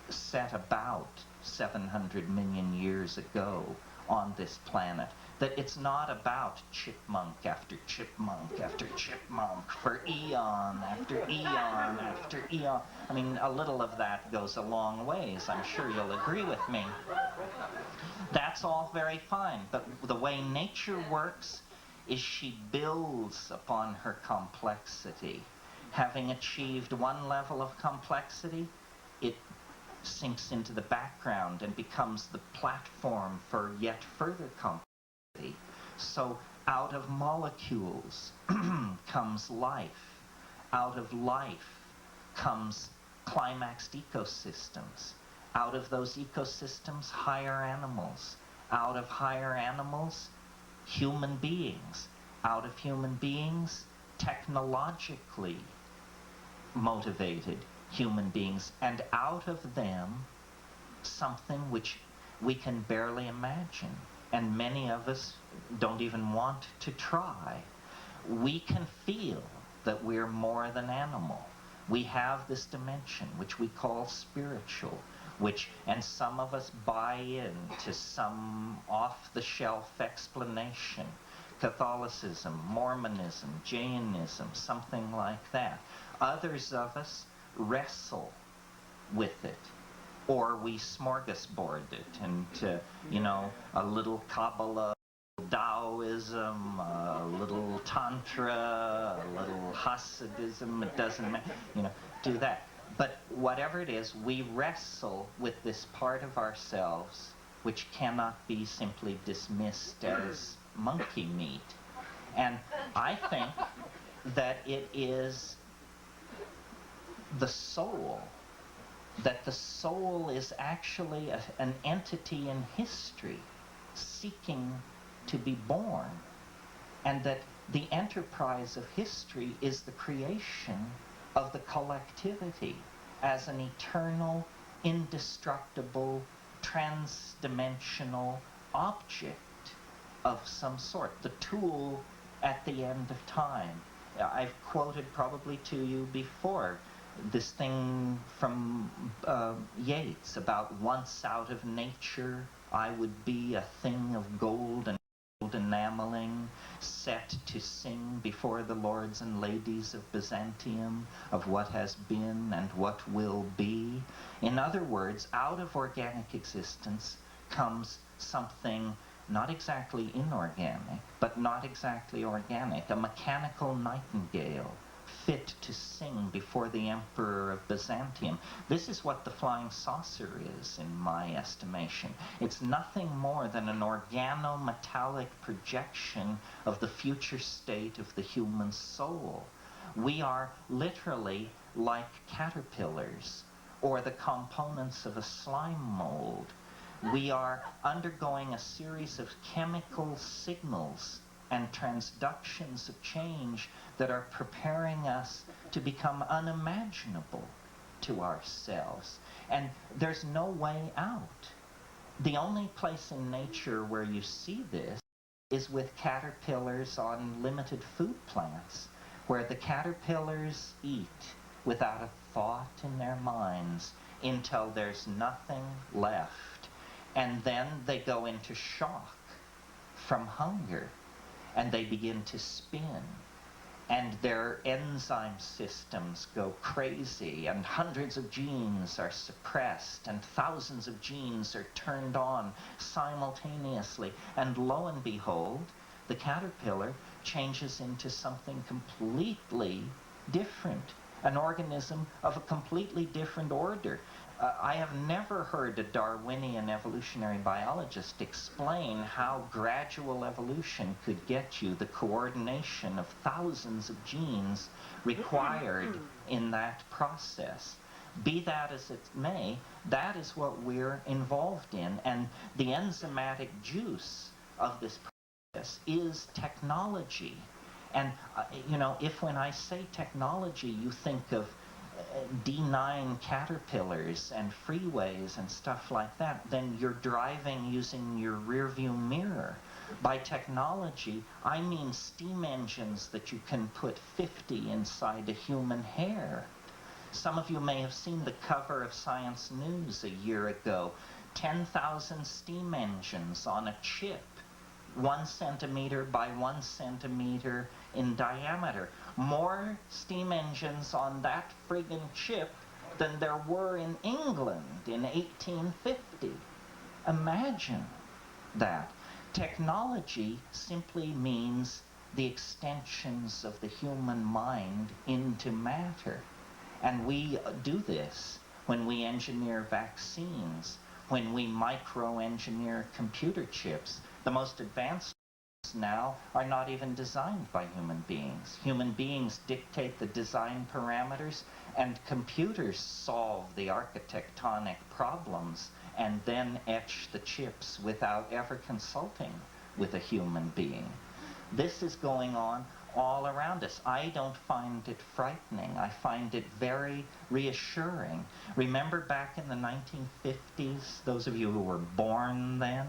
[SPEAKER 2] set about 700 million years ago on this planet. That it's not about chipmunk after chipmunk after chipmunk for eon after eon after eon. I mean, a little of that goes a long ways. I'm sure you'll agree with me. That's all very fine, but the way nature works is she builds upon her complexity. Having achieved one level of complexity, it sinks into the background and becomes the platform for yet further complexity. So out of molecules comes life. Out of life comes climaxed ecosystems. Out of those ecosystems, higher animals. Out of higher animals, human beings. Out of human beings, technologically motivated human beings, and out of them something which we can barely imagine, and many of us don't even want to try. We can feel that we're more than animal. We have this dimension which we call spiritual, and some of us buy into some off-the-shelf explanation. Catholicism, Mormonism, Jainism, something like that. Others of us wrestle with it, or we smorgasbord it into, a little Kabbalah, Taoism, a little Tantra, a little Hasidism. It doesn't matter, do that. But whatever it is, we wrestle with this part of ourselves which cannot be simply dismissed as monkey meat. And I think that it is the soul, that the soul is actually an entity in history seeking to be born, and that the enterprise of history is the creation of the collectivity as an eternal, indestructible, trans-dimensional object of some sort, the tool at the end of time. I've quoted probably to you before this thing from Yeats about once out of nature I would be a thing of gold and enameling, set to sing before the lords and ladies of Byzantium of what has been and what will be. In other words, out of organic existence comes something not exactly inorganic, but not exactly organic, a mechanical nightingale, fit to sing before the Emperor of Byzantium. This is what the flying saucer is, in my estimation. It's nothing more than an organometallic projection of the future state of the human soul. We are literally like caterpillars, or the components of a slime mold. We are undergoing a series of chemical signals and transductions of change that are preparing us to become unimaginable to ourselves. And there's no way out. The only place in nature where you see this is with caterpillars on limited food plants, where the caterpillars eat without a thought in their minds until there's nothing left. And then they go into shock from hunger, and they begin to spin, and their enzyme systems go crazy, and hundreds of genes are suppressed, and thousands of genes are turned on simultaneously, and lo and behold, the caterpillar changes into something completely different, an organism of a completely different order. I have never heard a Darwinian evolutionary biologist explain how gradual evolution could get you the coordination of thousands of genes required in that process. Be that as it may, that is what we're involved in, and the enzymatic juice of this process is technology. And, you know, if when I say technology, you think of D9 caterpillars and freeways and stuff like that, then you're driving using your rear view mirror. By technology, I mean steam engines that you can put 50 inside a human hair. Some of you may have seen the cover of Science News a year ago. 10,000 steam engines on a chip, 1 centimeter by 1 centimeter in diameter. More steam engines on that friggin' chip than there were in England in 1850. Imagine that. Technology simply means the extensions of the human mind into matter. And we do this when we engineer vaccines, when we micro-engineer computer chips. The most advanced now are not even designed by human beings. Human beings dictate the design parameters, and computers solve the architectonic problems and then etch the chips without ever consulting with a human being. This is going on all around us. I don't find it frightening. I find it very reassuring. Remember back in the 1950s, those of you who were born then,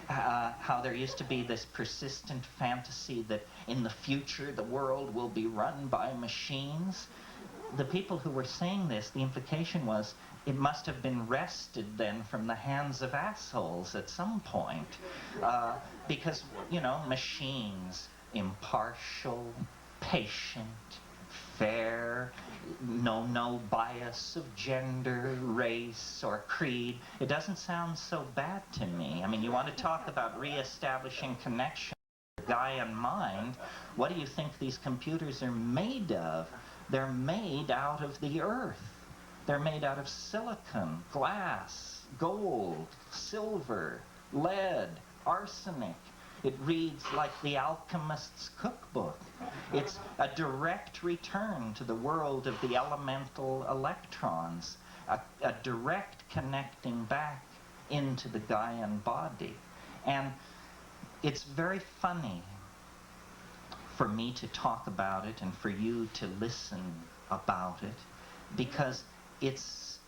[SPEAKER 2] how there used to be this persistent fantasy that in the future the world will be run by machines? The people who were saying this, the implication was it must have been wrested then from the hands of assholes at some point. Because, you know, machines, impartial, patient, fair, no bias of gender, race, or creed. It doesn't sound so bad to me. I mean, you want to talk about reestablishing connection with the guy in mind. What do you think these computers are made of? They're made out of the earth. They're made out of silicon, glass, gold, silver, lead, arsenic. It reads like the alchemist's cookbook. It's a direct return to the world of the elemental electrons, a direct connecting back into the Gaian body. And it's very funny for me to talk about it and for you to listen about it, because it's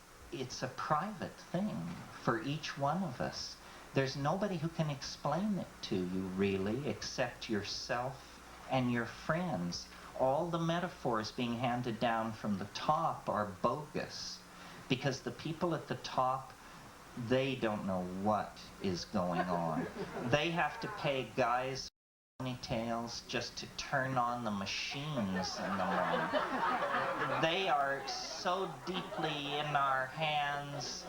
[SPEAKER 2] a private thing for each one of us. There's nobody who can explain it to you, really, except yourself and your friends. All the metaphors being handed down from the top are bogus, because the people at the top, they don't know what is going on. They have to pay guys ponytails just to turn on the machines in the morning. They are so deeply in our hands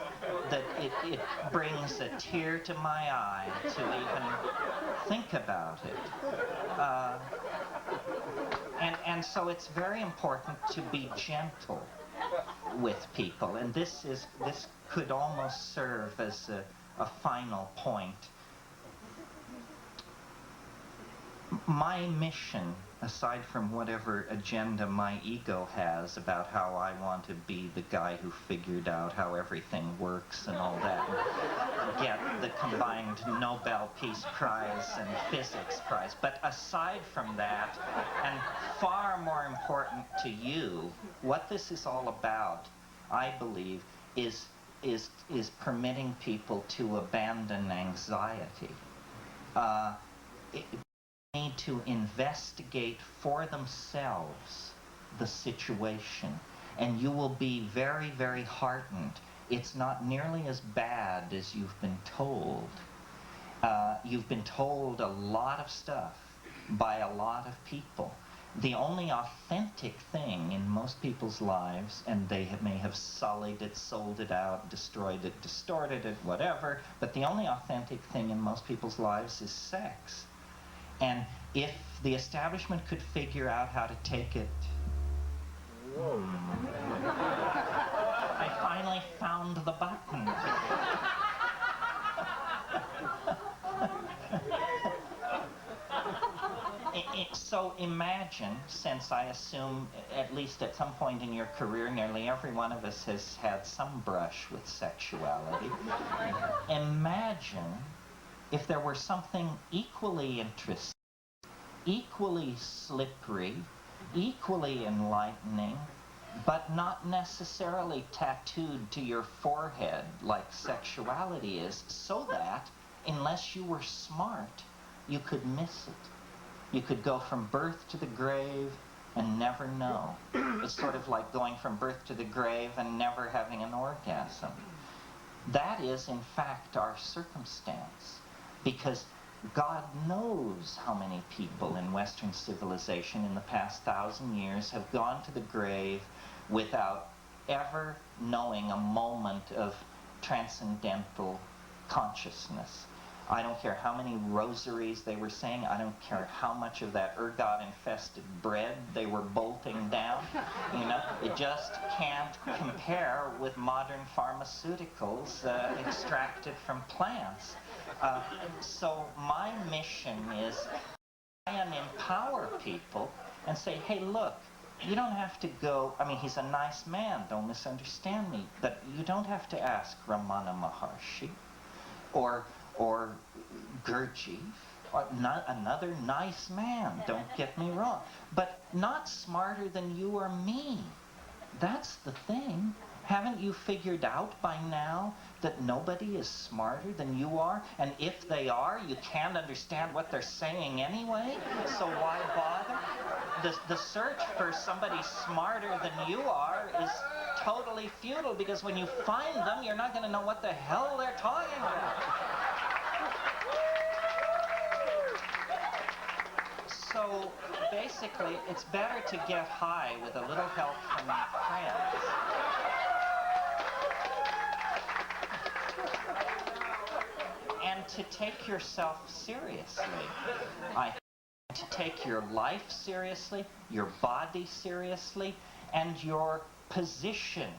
[SPEAKER 2] that it brings a tear to my eye to even think about it. And so it's very important to be gentle with people, and this could almost serve as a final point. My mission, aside from whatever agenda my ego has about how I want to be the guy who figured out how everything works and all that, and get the combined Nobel Peace Prize and Physics Prize, but aside from that, and far more important to you, what this is all about, I believe, is permitting people to abandon anxiety. Need to investigate for themselves the situation, and you will be very, very heartened. It's not nearly as bad as you've been told. You've been told a lot of stuff by a lot of people. The only authentic thing in most people's lives, and they may have sullied it, sold it out, destroyed it, distorted it, whatever, but the only authentic thing in most people's lives is sex. And if the establishment could figure out how to take it... I finally found the button. So imagine, since I assume, at least at some point in your career, nearly every one of us has had some brush with sexuality. Imagine if there were something equally interesting equally slippery, equally enlightening, but not necessarily tattooed to your forehead like sexuality is, so that unless you were smart, you could miss it. You could go from birth to the grave and never know. It's sort of like going from birth to the grave and never having an orgasm. That is, in fact, our circumstance, because God knows how many people in Western civilization in the past 1,000 years have gone to the grave without ever knowing a moment of transcendental consciousness. I don't care how many rosaries they were saying. I don't care how much of that ergot-infested bread they were bolting down. You know, it just can't compare with modern pharmaceuticals extracted from plants. So my mission is to try and empower people and say, hey, look, you don't have to go, I mean, he's a nice man, don't misunderstand me, but you don't have to ask Ramana Maharshi or Gurdjieff, or another nice man, don't get me wrong, but not smarter than you or me. That's the thing. Haven't you figured out by now that nobody is smarter than you are? And if they are, you can't understand what they're saying anyway, so why bother? The search for somebody smarter than you are is totally futile, because when you find them, you're not going to know what the hell they're talking about. So basically, it's better to get high with a little help from friends. And to take yourself seriously. To take your life seriously, your body seriously, and your position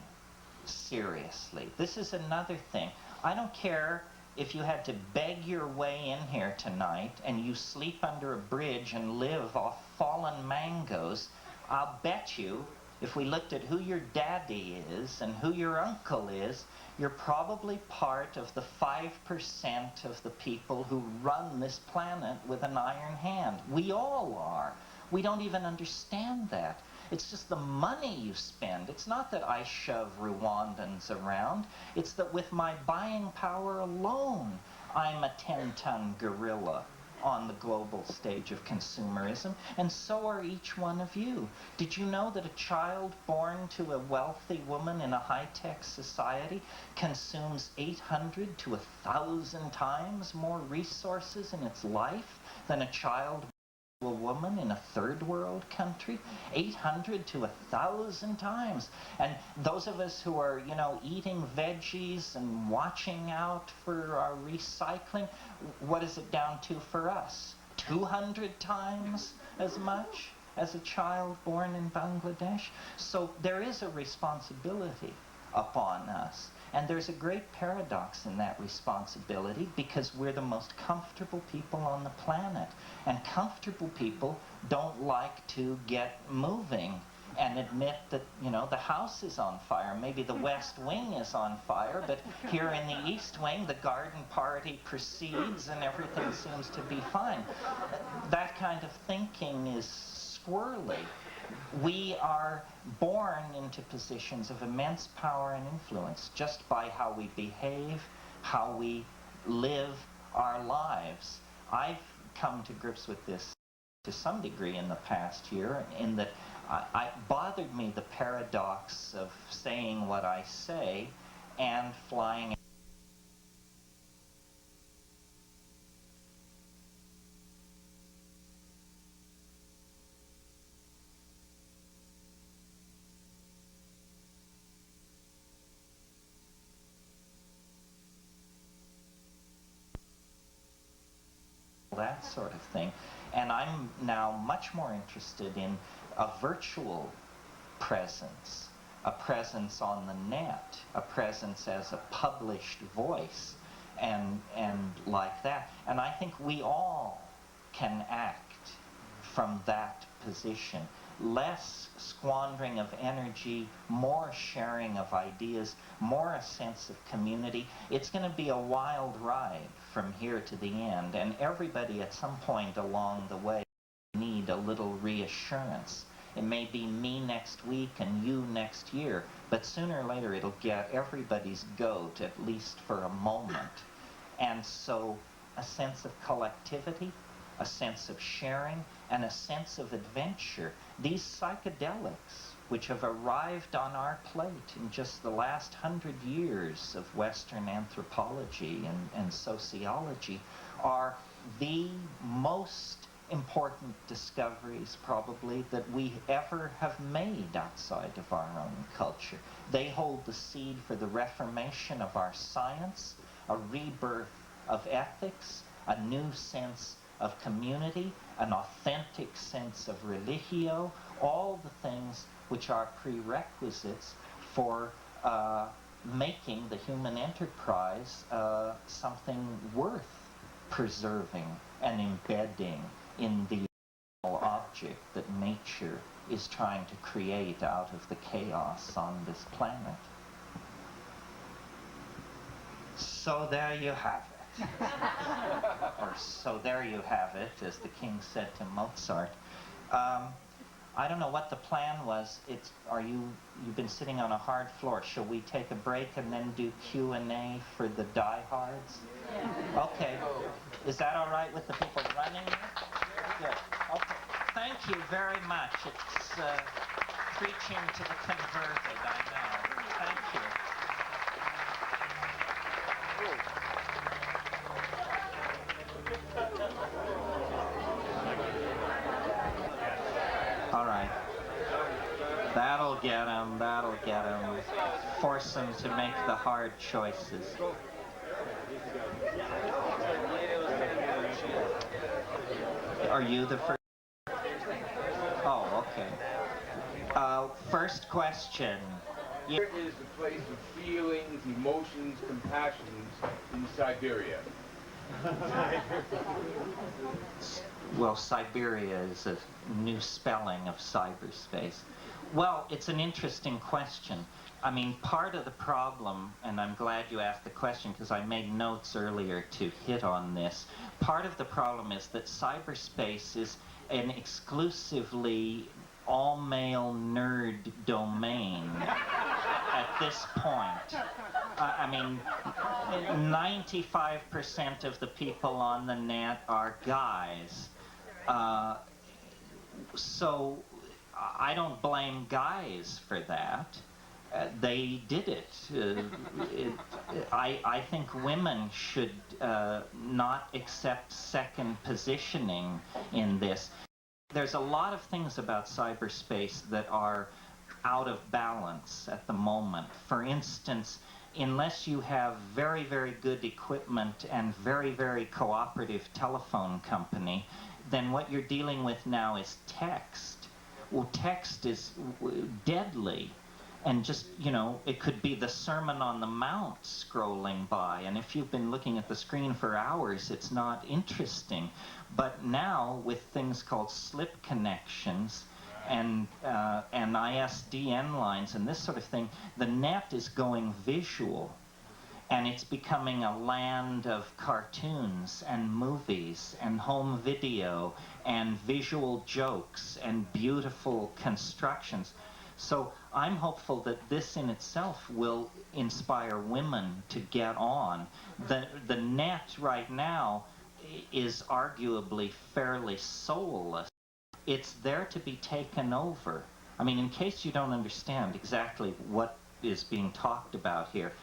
[SPEAKER 2] seriously. This is another thing. I don't care if you had to beg your way in here tonight and you sleep under a bridge and live off fallen mangoes. I'll bet you, if we looked at who your daddy is and who your uncle is, you're probably part of the 5% of the people who run this planet with an iron hand. We all are. We don't even understand that. It's just the money you spend. It's not that I shove Rwandans around. It's that with my buying power alone, I'm a 10-ton gorilla on the global stage of consumerism, and so are each one of you. Did you know that a child born to a wealthy woman in a high-tech society consumes 800 to 1,000 times more resources in its life than a child a woman in a third world country? 800 to 1,000 times. And those of us who are, you know, eating veggies and watching out for our recycling, what is it down to for us? 200 times as much as a child born in Bangladesh? So there is a responsibility upon us. And there's a great paradox in that responsibility, because we're the most comfortable people on the planet. And comfortable people don't like to get moving and admit that, you know, the house is on fire. Maybe the West Wing is on fire, but here in the East Wing, the garden party proceeds and everything seems to be fine. That kind of thinking is squirrely. We are born into positions of immense power and influence just by how we behave, how we live our lives. I've come to grips with this to some degree in the past year, in that it bothered me the paradox of saying what I say and flying. That sort of thing. And I'm now much more interested in a virtual presence, a presence on the net, a presence as a published voice, and like that. And I think we all can act from that position. Less squandering of energy, more sharing of ideas, more a sense of community. It's going to be a wild ride from here to the end, and everybody at some point along the way needs need a little reassurance. It may be me next week and you next year, but sooner or later it'll get everybody's goat, at least for a moment. And so a sense of collectivity, a sense of sharing, and a sense of adventure. These psychedelics, which have arrived on our plate in just the last 100 years of Western anthropology and sociology, are the most important discoveries probably that we ever have made outside of our own culture. They hold the seed for the reformation of our science, a rebirth of ethics, a new sense of community, an authentic sense of religio, all the things which are prerequisites for making the human enterprise something worth preserving and embedding in the object that nature is trying to create out of the chaos on this planet. So there you have it. Or so there you have it, as the king said to Mozart. I don't know what the plan was. You've been sitting on a hard floor. Shall we take a break and then do Q&A for the diehards? Yeah. Okay. Is that all right with the people running? Good. Okay. Thank you very much. It's preaching to the converted, I know. Thank you. All right. That'll get him. That'll get him. Force him to make the hard choices. Are you the first? Oh, okay. First question.
[SPEAKER 4] Where is the place of feelings, emotions, compassions in Siberia?
[SPEAKER 2] Well, Siberia is a new spelling of cyberspace. Well, it's an interesting question. I mean, part of the problem, and I'm glad you asked the question because I made notes earlier to hit on this, part of the problem is that cyberspace is an exclusively all-male nerd domain at this point. I mean, 95% of the people on the net are guys. So I don't blame guys for that. They did it. I think women should not accept second positioning in this. There's a lot of things about cyberspace that are out of balance at the moment. For instance, unless you have very, very good equipment and very, very cooperative telephone company, then what you're dealing with now is text. Well, text is deadly. And just, you know, it could be the Sermon on the Mount scrolling by, and if you've been looking at the screen for hours, it's not interesting. But now, with things called slip connections and ISDN lines and this sort of thing, the net is going visual. And it's becoming a land of cartoons and movies and home video and visual jokes and beautiful constructions. So I'm hopeful that this in itself will inspire women to get on. The net right now is arguably fairly soulless. It's there to be taken over. I mean, in case you don't understand exactly what is being talked about here,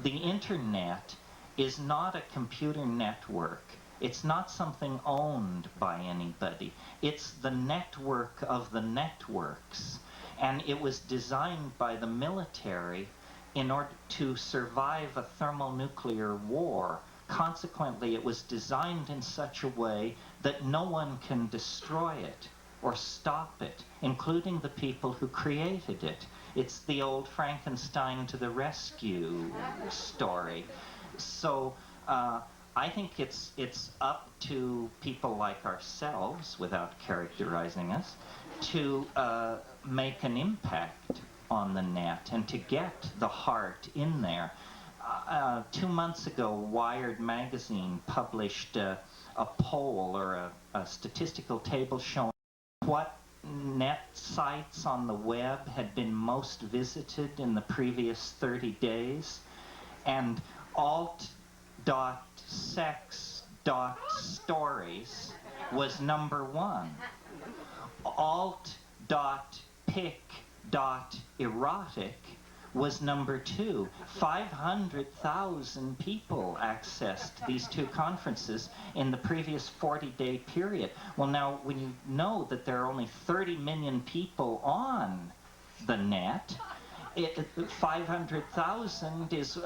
[SPEAKER 2] the internet is not a computer network. It's not something owned by anybody. It's the network of the networks. And it was designed by the military in order to survive a thermonuclear war. Consequently, it was designed in such a way that no one can destroy it or stop it, including the people who created it. It's the old Frankenstein to the rescue story. So I think it's up to people like ourselves, without characterizing us, to make an impact on the net and to get the heart in there. 2 months ago, Wired magazine published a poll or a statistical table showing what net sites on the web had been most visited in the previous 30 days, and alt.sex.stories was number 1. alt.pic.erotic was number 2. 500,000 people accessed these 2 conferences in the previous 40-day period. Well, now, when you know that there are only 30 million people on the net, 500,000 is,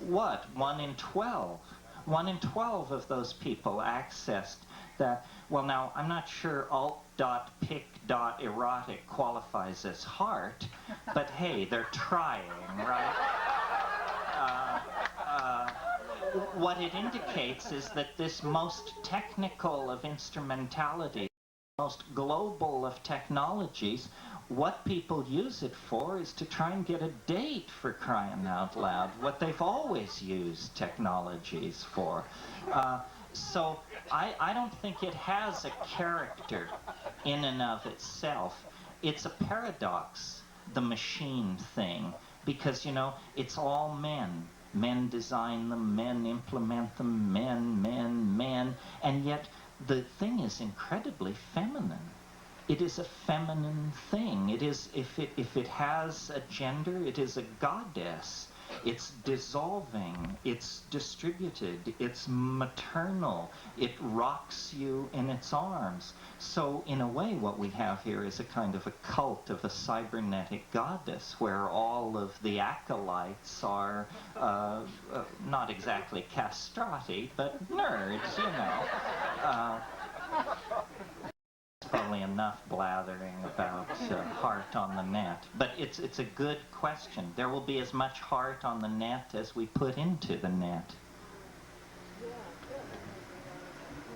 [SPEAKER 2] what, 1 in 12? 1 in 12 of those people accessed that. Well, now, I'm not sure alt.pic.erotic qualifies as heart, but hey, they're trying, right? What it indicates is that this most technical of instrumentality, most global of technologies, what people use it for is to try and get a date, for crying out loud, what they've always used technologies for. So I don't think it has a character in and of itself. It's a paradox, the machine thing, because, you know, it's all men. Men design them, men implement them, men, and yet the thing is incredibly feminine. It is a feminine thing. It is, if it has a gender, it is a goddess. It's dissolving, it's distributed, it's maternal, it rocks you in its arms. So in a way what we have here is a kind of a cult of a cybernetic goddess where all of the acolytes are not exactly castrati, but nerds, you know. Probably enough blathering about heart on the net, but it's a good question. There will be as much heart on the net as we put into the net.
[SPEAKER 3] Yeah,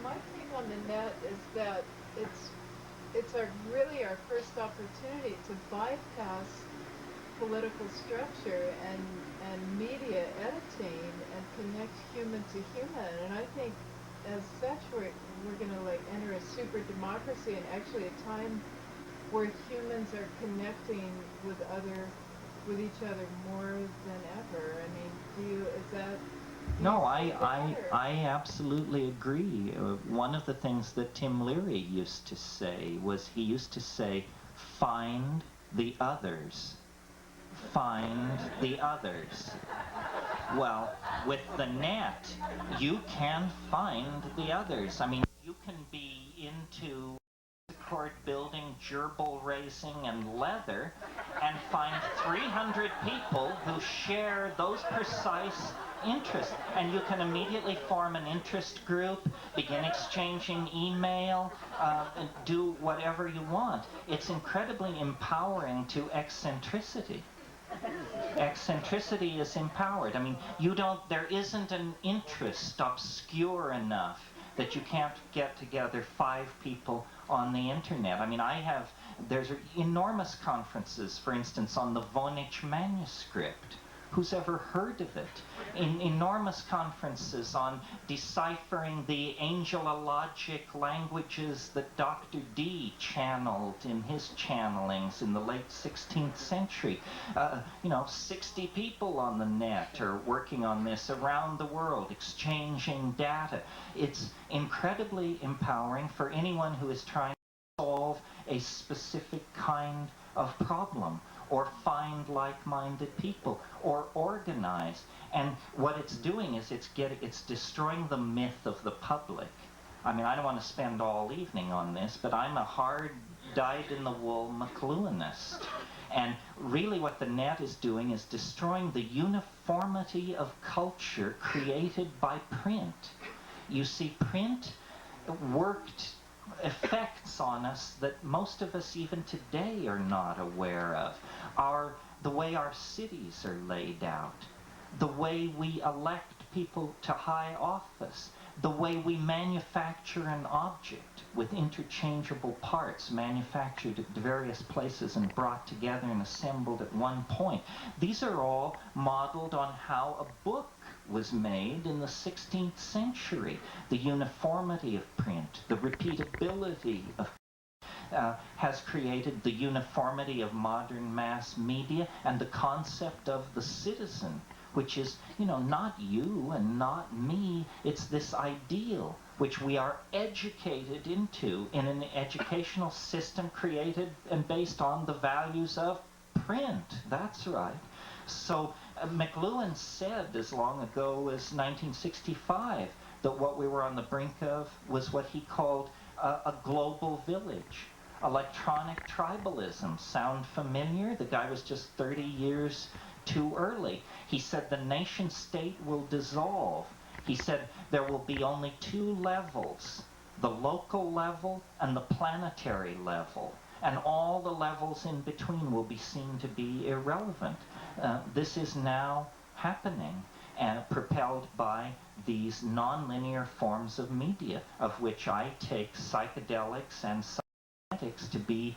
[SPEAKER 3] my take on the net is that it's really our first opportunity to bypass political structure and media editing and connect human to human. And I think as such we're going to like enter a super democracy and actually a time where humans are connecting with each other more than ever. I mean,
[SPEAKER 2] No, I absolutely agree. One of the things that Tim Leary used to say was he used to say, find the others. Find the others. Well, with the net, you can find the others. I mean, you can be into court building, gerbil racing, and leather, and find 300 people who share those precise interests. And you can immediately form an interest group, begin exchanging email, and do whatever you want. It's incredibly empowering to eccentricity. Eccentricity is empowered. I mean, there isn't an interest obscure enough that you can't get together 5 people on the internet. I mean, there's enormous conferences, for instance, on the Voynich manuscript. Who's ever heard of it? Enormous conferences on deciphering the angelologic languages that Dr. Dee channeled in his channelings in the late 16th century. 60 people on the net are working on this around the world, exchanging data. It's incredibly empowering for anyone who is trying to solve a specific kind of problem, or find like-minded people, or organize. And what it's doing is it's destroying the myth of the public. I mean, I don't want to spend all evening on this, but I'm a hard, dyed-in-the-wool McLuhanist. And really what the net is doing is destroying the uniformity of culture created by print. You see, print worked effects on us that most of us even today are not aware of. The way our cities are laid out, the way we elect people to high office, the way we manufacture an object with interchangeable parts manufactured at various places and brought together and assembled at one point. These are all modeled on how a book was made in the 16th century. The uniformity of print, the repeatability of has created the uniformity of modern mass media and the concept of the citizen, which is, not you and not me. It's this ideal which we are educated into in an educational system created and based on the values of print. That's right. So McLuhan said as long ago as 1965 that what we were on the brink of was what he called a global village. Electronic tribalism. Sound familiar? The guy was just 30 years too early. He said the nation state will dissolve. He said there will be only two levels, the local level and the planetary level. And all the levels in between will be seen to be irrelevant. This is now happening, and propelled by these nonlinear forms of media, of which I take psychedelics and cybernetics to be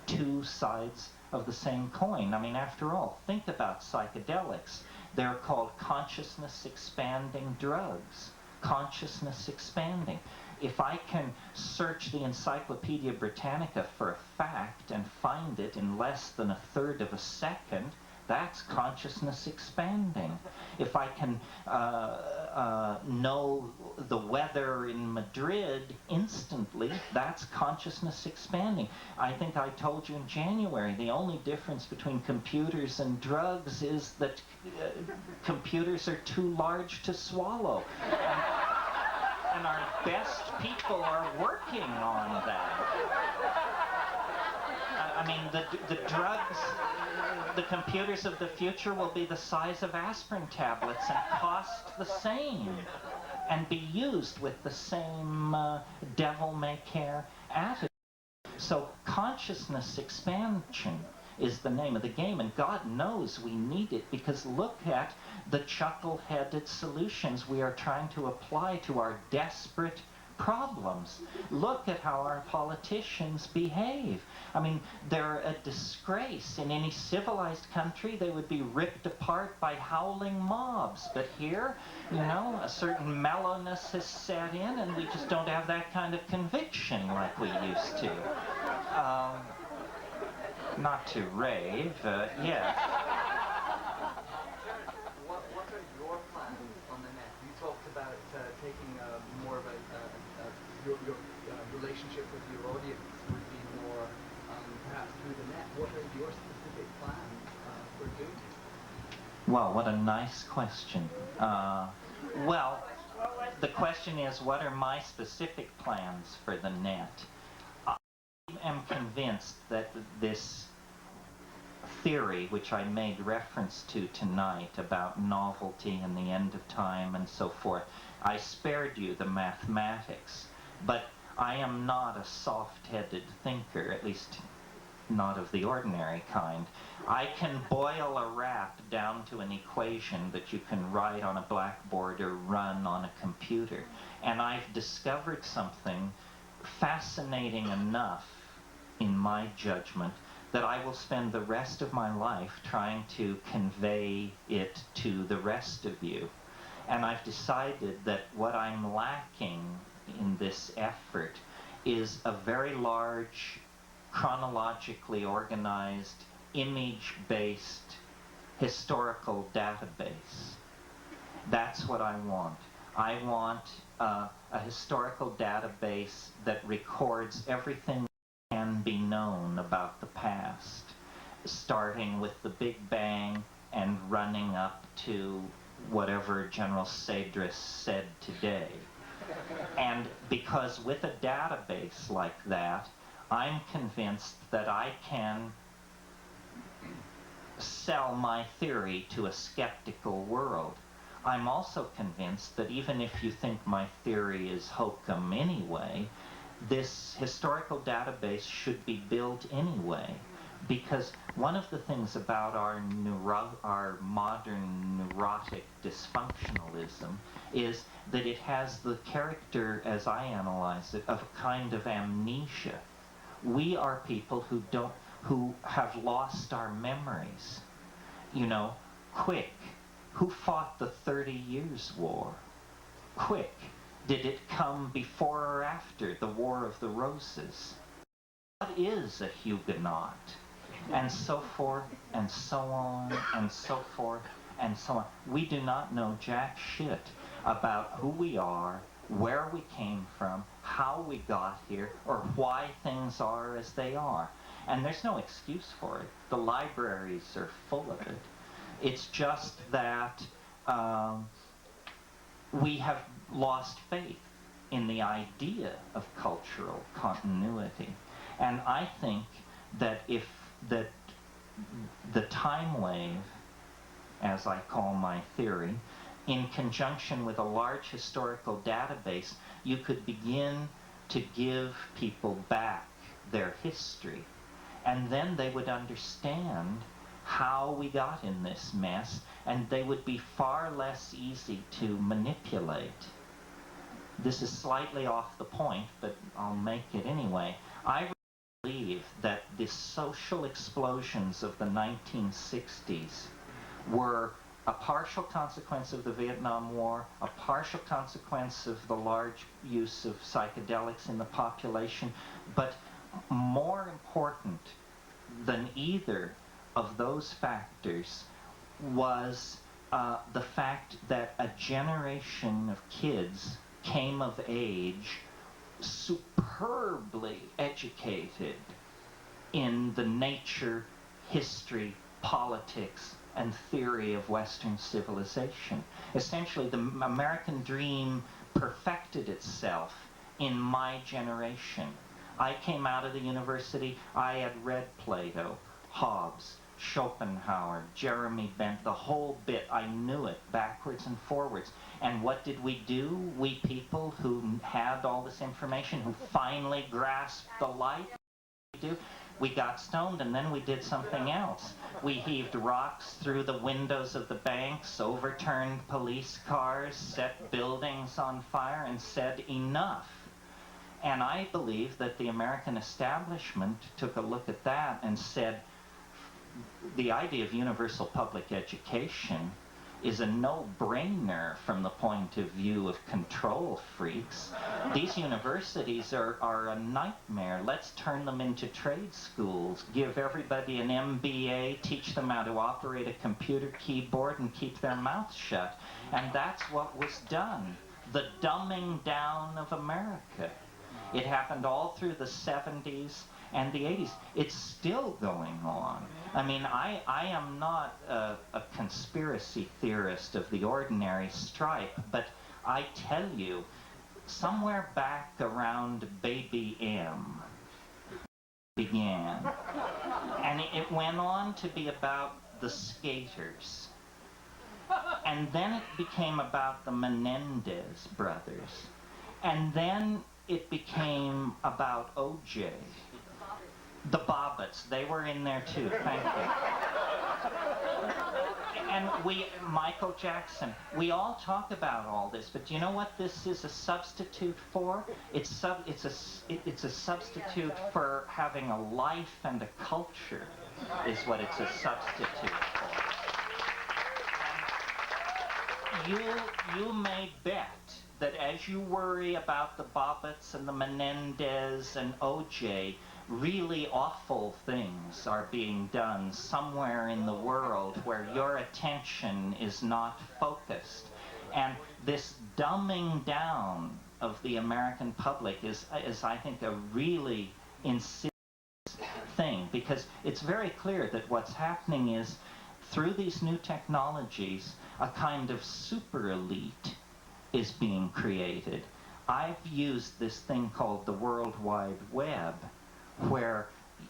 [SPEAKER 2] two sides of the same coin. I mean, after all, think about psychedelics. They're called consciousness expanding drugs. Consciousness expanding. If I can search the Encyclopedia Britannica for a fact and find it in less than a third of a second, that's consciousness expanding. If I can know the weather in Madrid instantly, that's consciousness expanding. I think I told you in January, the only difference between computers and drugs is that computers are too large to swallow. And our best people are working on that. I mean, the drugs, the computers of the future will be the size of aspirin tablets and cost the same and be used with the same devil-may-care attitude. So consciousness expansion is the name of the game, and God knows we need it, because look at the chuckle-headed solutions we are trying to apply to our desperate problems. Look at how our politicians behave. I mean, they're a disgrace. In any civilized country, they would be ripped apart by howling mobs. But here, a certain mellowness has set in, and we just don't have that kind of conviction like we used to. Not to rave, yes.
[SPEAKER 5] What are your plans on the net? You talked about taking more of your relationship with your audience would be more perhaps through the net. What are your specific plans for doing it?
[SPEAKER 2] Well, what a nice question. Well, the question is, what are my specific plans for the net? I am convinced that this theory, which I made reference to tonight, about novelty and the end of time and so forth, I spared you the mathematics, but I am not a soft-headed thinker, at least not of the ordinary kind. I can boil a rap down to an equation that you can write on a blackboard or run on a computer, and I've discovered something fascinating enough, in my judgment, that I will spend the rest of my life trying to convey it to the rest of you. And I've decided that what I'm lacking in this effort is a very large, chronologically organized, image-based historical database. That's what I want. I want a historical database that records everything that can be known about the past, starting with the Big Bang and running up to whatever General Cedras said today. And because with a database like that, I'm convinced that I can sell my theory to a skeptical world. I'm also convinced that even if you think my theory is hokum anyway, this historical database should be built anyway. Because one of the things about our modern neurotic dysfunctionalism is that it has the character, as I analyze it, of a kind of amnesia. We are people who have lost our memories. Quick. Who fought the 30 Years' War? Quick. Did it come before or after the War of the Roses? what is a Huguenot? And so forth, and so on, and so forth, and so on. We do not know jack shit about who we are, where we came from, how we got here, or why things are as they are. And there's no excuse for it. The libraries are full of it. It's just that we have lost faith in the idea of cultural continuity. And I think that if the time wave, as I call my theory, in conjunction with a large historical database, you could begin to give people back their history. And then they would understand how we got in this mess, and they would be far less easy to manipulate. This is slightly off the point, but I'll make it anyway. I believe that the social explosions of the 1960s were a partial consequence of the Vietnam War, a partial consequence of the large use of psychedelics in the population, but more important than either of those factors was the fact that a generation of kids came of age superbly educated in the nature, history, politics, and theory of Western civilization. Essentially, the American dream perfected itself in my generation. I came out of the university, I had read Plato, Hobbes, Schopenhauer, Jeremy Bent, the whole bit. I knew it backwards and forwards. And what did we do? We people who had all this information, who finally grasped the light, we got stoned, and then we did something else. We heaved rocks through the windows of the banks, overturned police cars, set buildings on fire, and said enough. And I believe that the American establishment took a look at that and said, the idea of universal public education is a no-brainer from the point of view of control freaks. These universities are a nightmare. Let's turn them into trade schools, give everybody an MBA, teach them how to operate a computer keyboard and keep their mouths shut. And that's what was done. The dumbing down of America. It happened all through the 70s and the 80s. It's still going on. I mean, I am not a conspiracy theorist of the ordinary stripe, but I tell you, somewhere back around Baby M began. And it went on to be about the skaters. And then it became about the Menendez brothers. And then it became about O.J. The Bobbits, they were in there too, thank you. And Michael Jackson, we all talk about all this, but do you know what this is a substitute for? It's a substitute for having a life and a culture, is what it's a substitute for. You may bet that as you worry about the Bobbits and the Menendez and O.J., really awful things are being done somewhere in the world where your attention is not focused. And this dumbing down of the American public is I think, a really insidious thing, because it's very clear that what's happening is, through these new technologies, a kind of super elite is being created. I've used this thing called the World Wide Web, where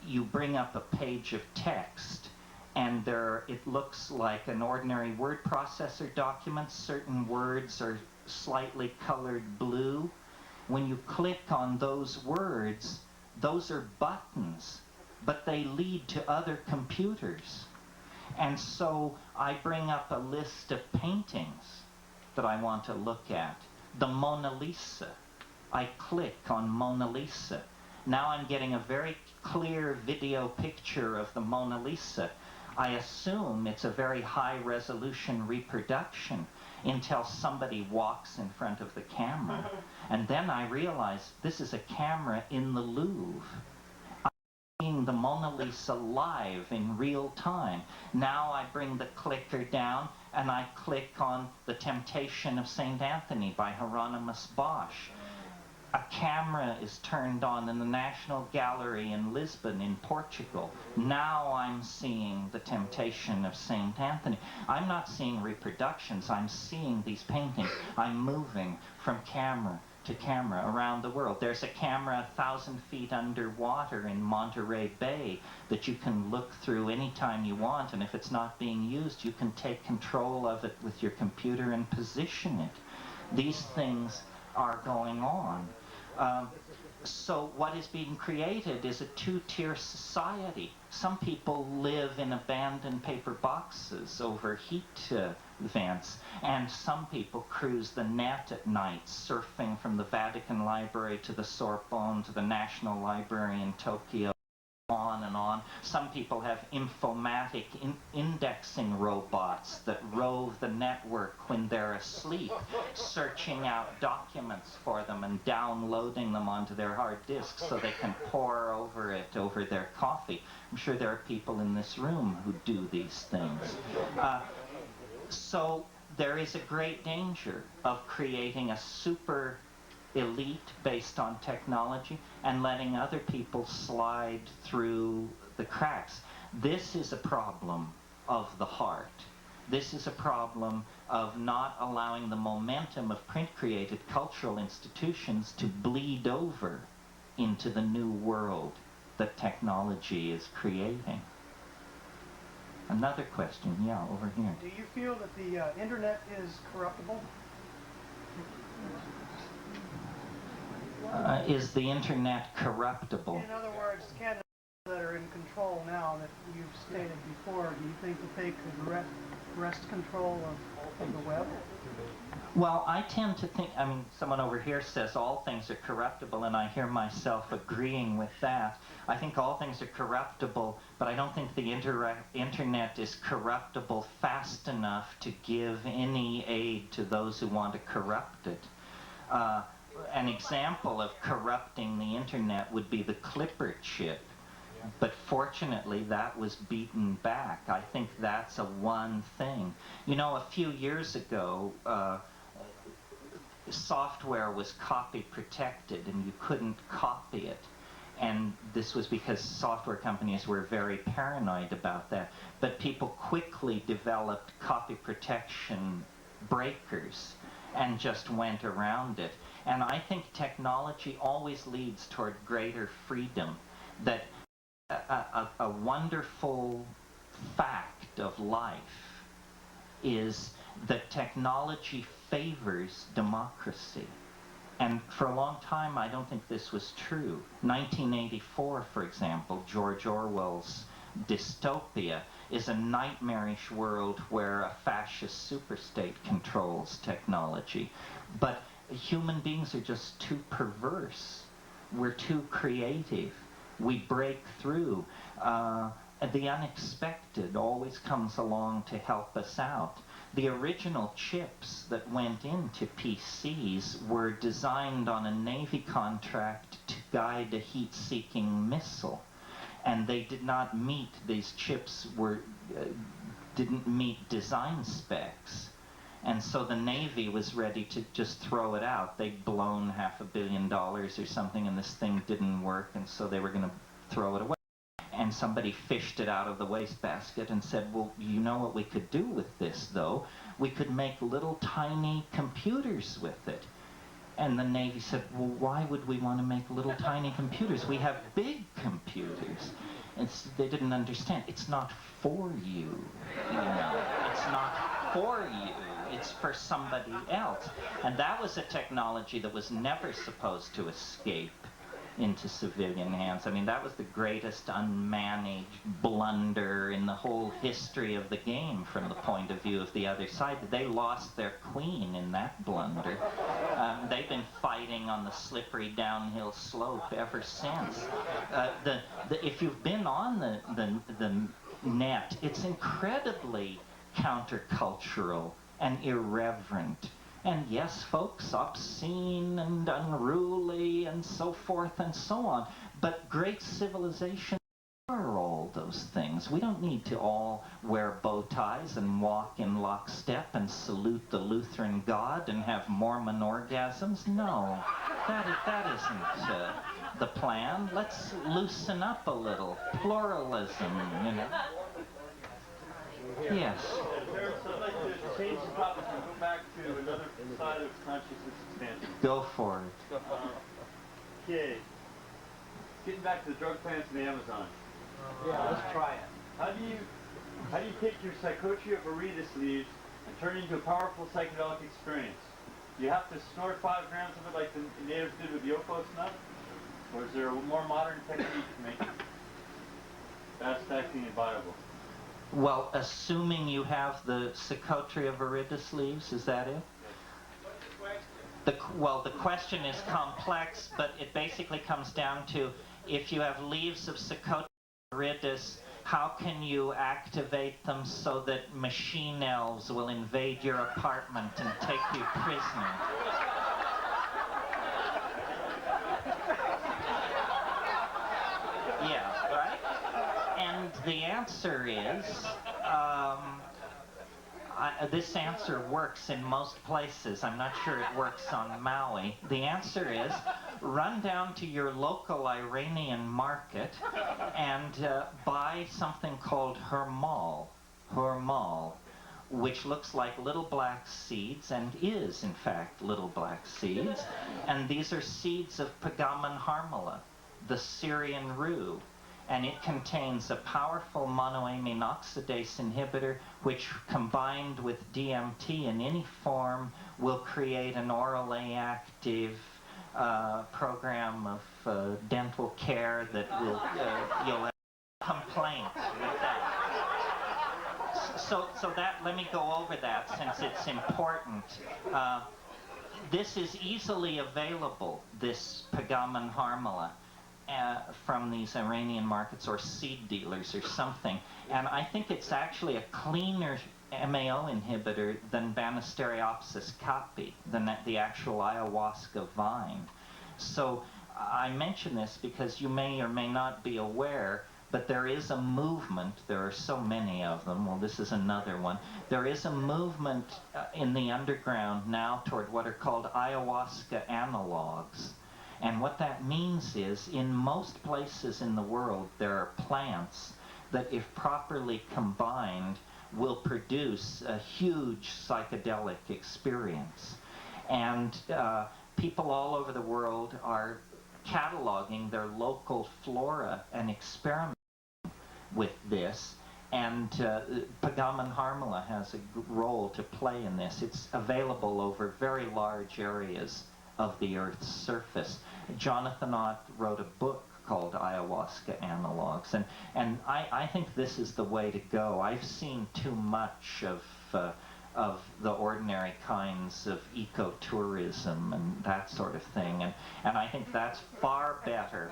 [SPEAKER 2] you bring up a page of text and it looks like an ordinary word processor document. Certain words are slightly colored blue. When you click on those words, those are buttons, but they lead to other computers. And so I bring up a list of paintings that I want to look at. The Mona Lisa. I click on Mona Lisa. Now I'm getting a very clear video picture of the Mona Lisa. I assume it's a very high-resolution reproduction until somebody walks in front of the camera. And then I realize this is a camera in the Louvre. seeing the Mona Lisa live in real time. Now I bring the clicker down and I click on The Temptation of St. Anthony by Hieronymus Bosch. A camera is turned on in the National Gallery in Lisbon in Portugal. Now I'm seeing The Temptation of St. Anthony. I'm not seeing reproductions, I'm seeing these paintings. I'm moving from camera to camera around the world. There's a camera 1,000 feet underwater in Monterey Bay that you can look through anytime you want, and if it's not being used, you can take control of it with your computer and position it. These things are going on. So what is being created is a two-tier society. Some people live in abandoned paper boxes over heat vents, and some people cruise the net at night, surfing from the Vatican Library to the Sorbonne to the National Library in Tokyo, on and on. Some people have informatic indexing robots that rove the network when they're asleep, searching out documents for them and downloading them onto their hard disks so they can pore over it over their coffee. I'm sure there are people in this room who do these things. So there is a great danger of creating a super elite based on technology and letting other people slide through the cracks. This is a problem of the heart. This is a problem of not allowing the momentum of print-created cultural institutions to bleed over into the new world that technology is creating. Another question, yeah, over here.
[SPEAKER 6] Do you feel that the internet is corruptible?
[SPEAKER 2] Is the internet corruptible?
[SPEAKER 6] In other words, candidates that are in control now that you've stated before, do you think that they could wrest control of the web?
[SPEAKER 2] Well, I tend to think, I mean, someone over here says all things are corruptible, and I hear myself agreeing with that. I think all things are corruptible, but I don't think the internet is corruptible fast enough to give any aid to those who want to corrupt it. An example of corrupting the internet would be the Clipper chip. But fortunately, that was beaten back. I think that's a one thing. You know, a few years ago, software was copy protected and you couldn't copy it. And this was because software companies were very paranoid about that. But people quickly developed copy protection breakers and just went around it. And I think technology always leads toward greater freedom. That a wonderful fact of life is that technology favors democracy. And for a long time, I don't think this was true. 1984, for example, George Orwell's dystopia is a nightmarish world where a fascist superstate controls technology. But human beings are just too perverse. We're too creative. We break through. The unexpected always comes along to help us out. The original chips that went into PCs were designed on a Navy contract to guide a heat-seeking missile. And they did not meet, these chips didn't meet design specs. And so the Navy was ready to just throw it out. They'd blown $500 million or something, and this thing didn't work, and so they were going to throw it away. And somebody fished it out of the wastebasket and said, well, you know what we could do with this, though? We could make little tiny computers with it. And the Navy said, well, why would we want to make little tiny computers? We have big computers. And they didn't understand. It's not for you, you know. It's not for you. It's for somebody else. And that was a technology that was never supposed to escape into civilian hands. I mean, that was the greatest unmanaged blunder in the whole history of the game from the point of view of the other side. They lost their queen in that blunder. They've been fighting on the slippery downhill slope ever since. If you've been on the net, it's incredibly countercultural and irreverent. And yes, folks, obscene and unruly and so forth and so on. But great civilization those things. We don't need to all wear bow ties and walk in lockstep and salute the Lutheran God and have Mormon orgasms. No, that isn't the plan. Let's loosen up a little. Pluralism, you know. Yes.
[SPEAKER 7] Terence, I'd like to change the topic and go back to another side of consciousness expansion.
[SPEAKER 2] Go for it.
[SPEAKER 7] Okay. Getting back to the drug plants in the Amazon.
[SPEAKER 5] Yeah, let's try it.
[SPEAKER 7] How do you take your Psychotria viridis leaves and turn it into a powerful psychedelic experience? Do you have to snort 5 grams of it like the natives did with Yoko snuff? Or is there a more modern technique to make it fast-acting and viable?
[SPEAKER 2] Well, assuming you have the Psychotria viridis leaves, is that it? Well, the question is complex, but it basically comes down to, if you have leaves of Psychotria viridis, how can you activate them so that machine elves will invade your apartment and take you prisoner? Yeah, right? And the answer is, this answer works in most places. I'm not sure it works on Maui. The answer is, run down to your local Iranian market and buy something called hermal, which looks like little black seeds and is, in fact, little black seeds. And these are seeds of Pagaman harmala, the Syrian rue. And it contains a powerful monoamine oxidase inhibitor, which combined with DMT in any form will create an orally active program of dental care that will, you'll have complaints with that. So that, let me go over that since it's important. This is easily available, this Pagaman harmala. From these Iranian markets or seed dealers or something. And I think it's actually a cleaner MAO inhibitor than Banisteriopsis caapi, than the actual ayahuasca vine. So I mention this because you may or may not be aware, but there is a movement, there are so many of them, well this is another one, there is a movement in the underground now toward what are called ayahuasca analogs. And what that means is, in most places in the world, there are plants that, if properly combined, will produce a huge psychedelic experience. And people all over the world are cataloging their local flora and experimenting with this. And Pagaman harmala has a role to play in this. It's available over very large areas of the Earth's surface. Jonathan Ott wrote a book called Ayahuasca Analogs, and I think this is the way to go. I've seen too much of the ordinary kinds of ecotourism and that sort of thing, and I think that's far better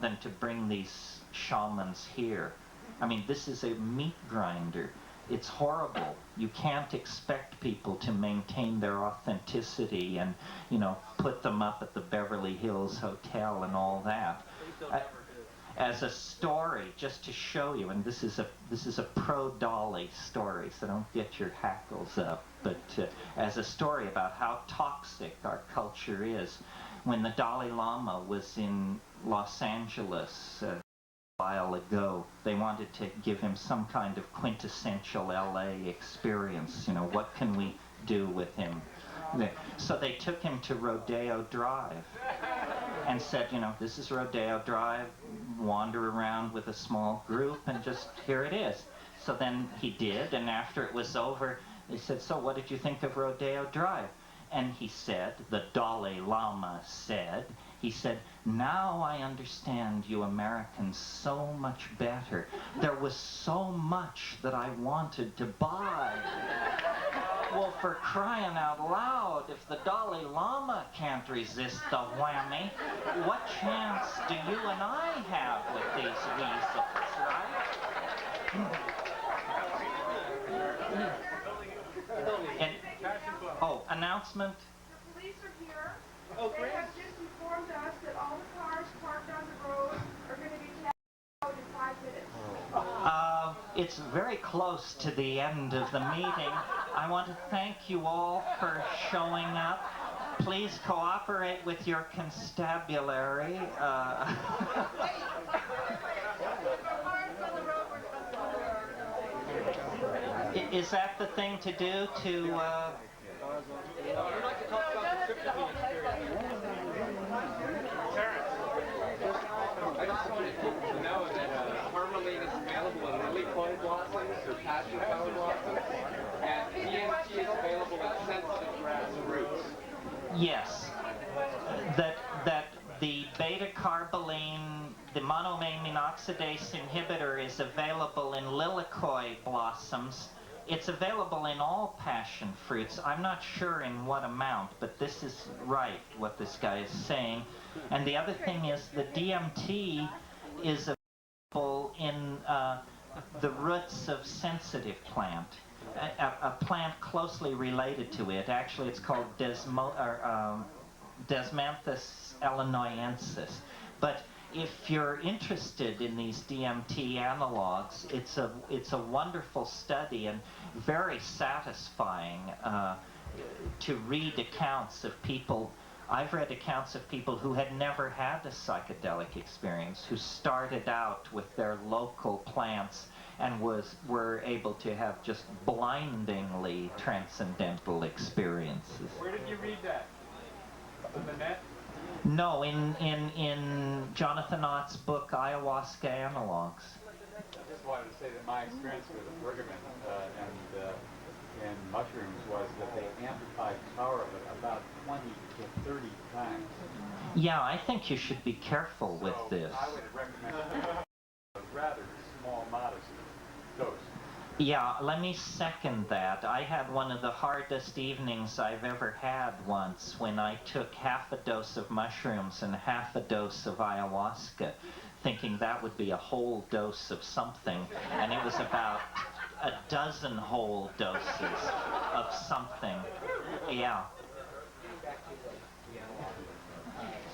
[SPEAKER 2] than to bring these shamans here. I mean, this is a meat grinder. It's horrible. You can't expect people to maintain their authenticity and, you know, put them up at the Beverly Hills Hotel and all that. As a story, just to show you, and this is a pro-Dalai story, so don't get your hackles up, but as a story about how toxic our culture is. When the Dalai Lama was in Los Angeles while ago, they wanted to give him some kind of quintessential LA experience. You know, what can we do with him? So they took him to Rodeo Drive and said, you know, this is Rodeo Drive, wander around with a small group and just, here it is. So then he did, and after it was over, they said, so what did you think of Rodeo Drive? And he said, the Dalai Lama said, he said, now I understand you Americans so much better. There was so much that I wanted to buy. Well, for crying out loud, if the Dalai Lama can't resist the whammy, what chance do you and I have with these weasels, right? And, oh, announcement.
[SPEAKER 8] The police are here.
[SPEAKER 5] Oh,
[SPEAKER 8] They
[SPEAKER 5] great.
[SPEAKER 8] have just informed us that all the cars parked on the road are going to be towed in 5
[SPEAKER 2] It's very close to the end of the meeting. I want to thank you all for showing up. Please cooperate with your constabulary. Is that the thing to do to...
[SPEAKER 4] I just wanted people to know that Harmaline is available in lily clone blossoms or passion flower blossoms, and DMT is available in sensitive grass roots.
[SPEAKER 2] Yes, that the beta-carboline, the monoamine oxidase inhibitor is available in lilikoi blossoms. It's available in all passion fruits. I'm not sure in what amount, but this is right, what this guy is saying. And the other thing is the DMT is available in the roots of sensitive plant. A plant closely related to it. Actually, it's called Desmanthus illinoisensis. But if you're interested in these DMT analogs, it's a wonderful study and very satisfying to read accounts of people. I've read accounts of people who had never had a psychedelic experience, who started out with their local plants and were able to have just blindingly transcendental experiences.
[SPEAKER 7] Where did you read that? On the net?
[SPEAKER 2] No, in Jonathan Ott's book, Ayahuasca Analogs.
[SPEAKER 7] I just wanted to say that my experience with bergamot and mushrooms was that they amplified the power of it about 20 to 30 times.
[SPEAKER 2] Yeah, I think you should be careful with this.
[SPEAKER 7] I would recommend a rather small, modest dose.
[SPEAKER 2] Yeah, let me second that. I had one of the hardest evenings I've ever had once when I took half a dose of mushrooms and half a dose of ayahuasca, thinking that would be a whole dose of something, and it was about a dozen whole doses of something. Yeah.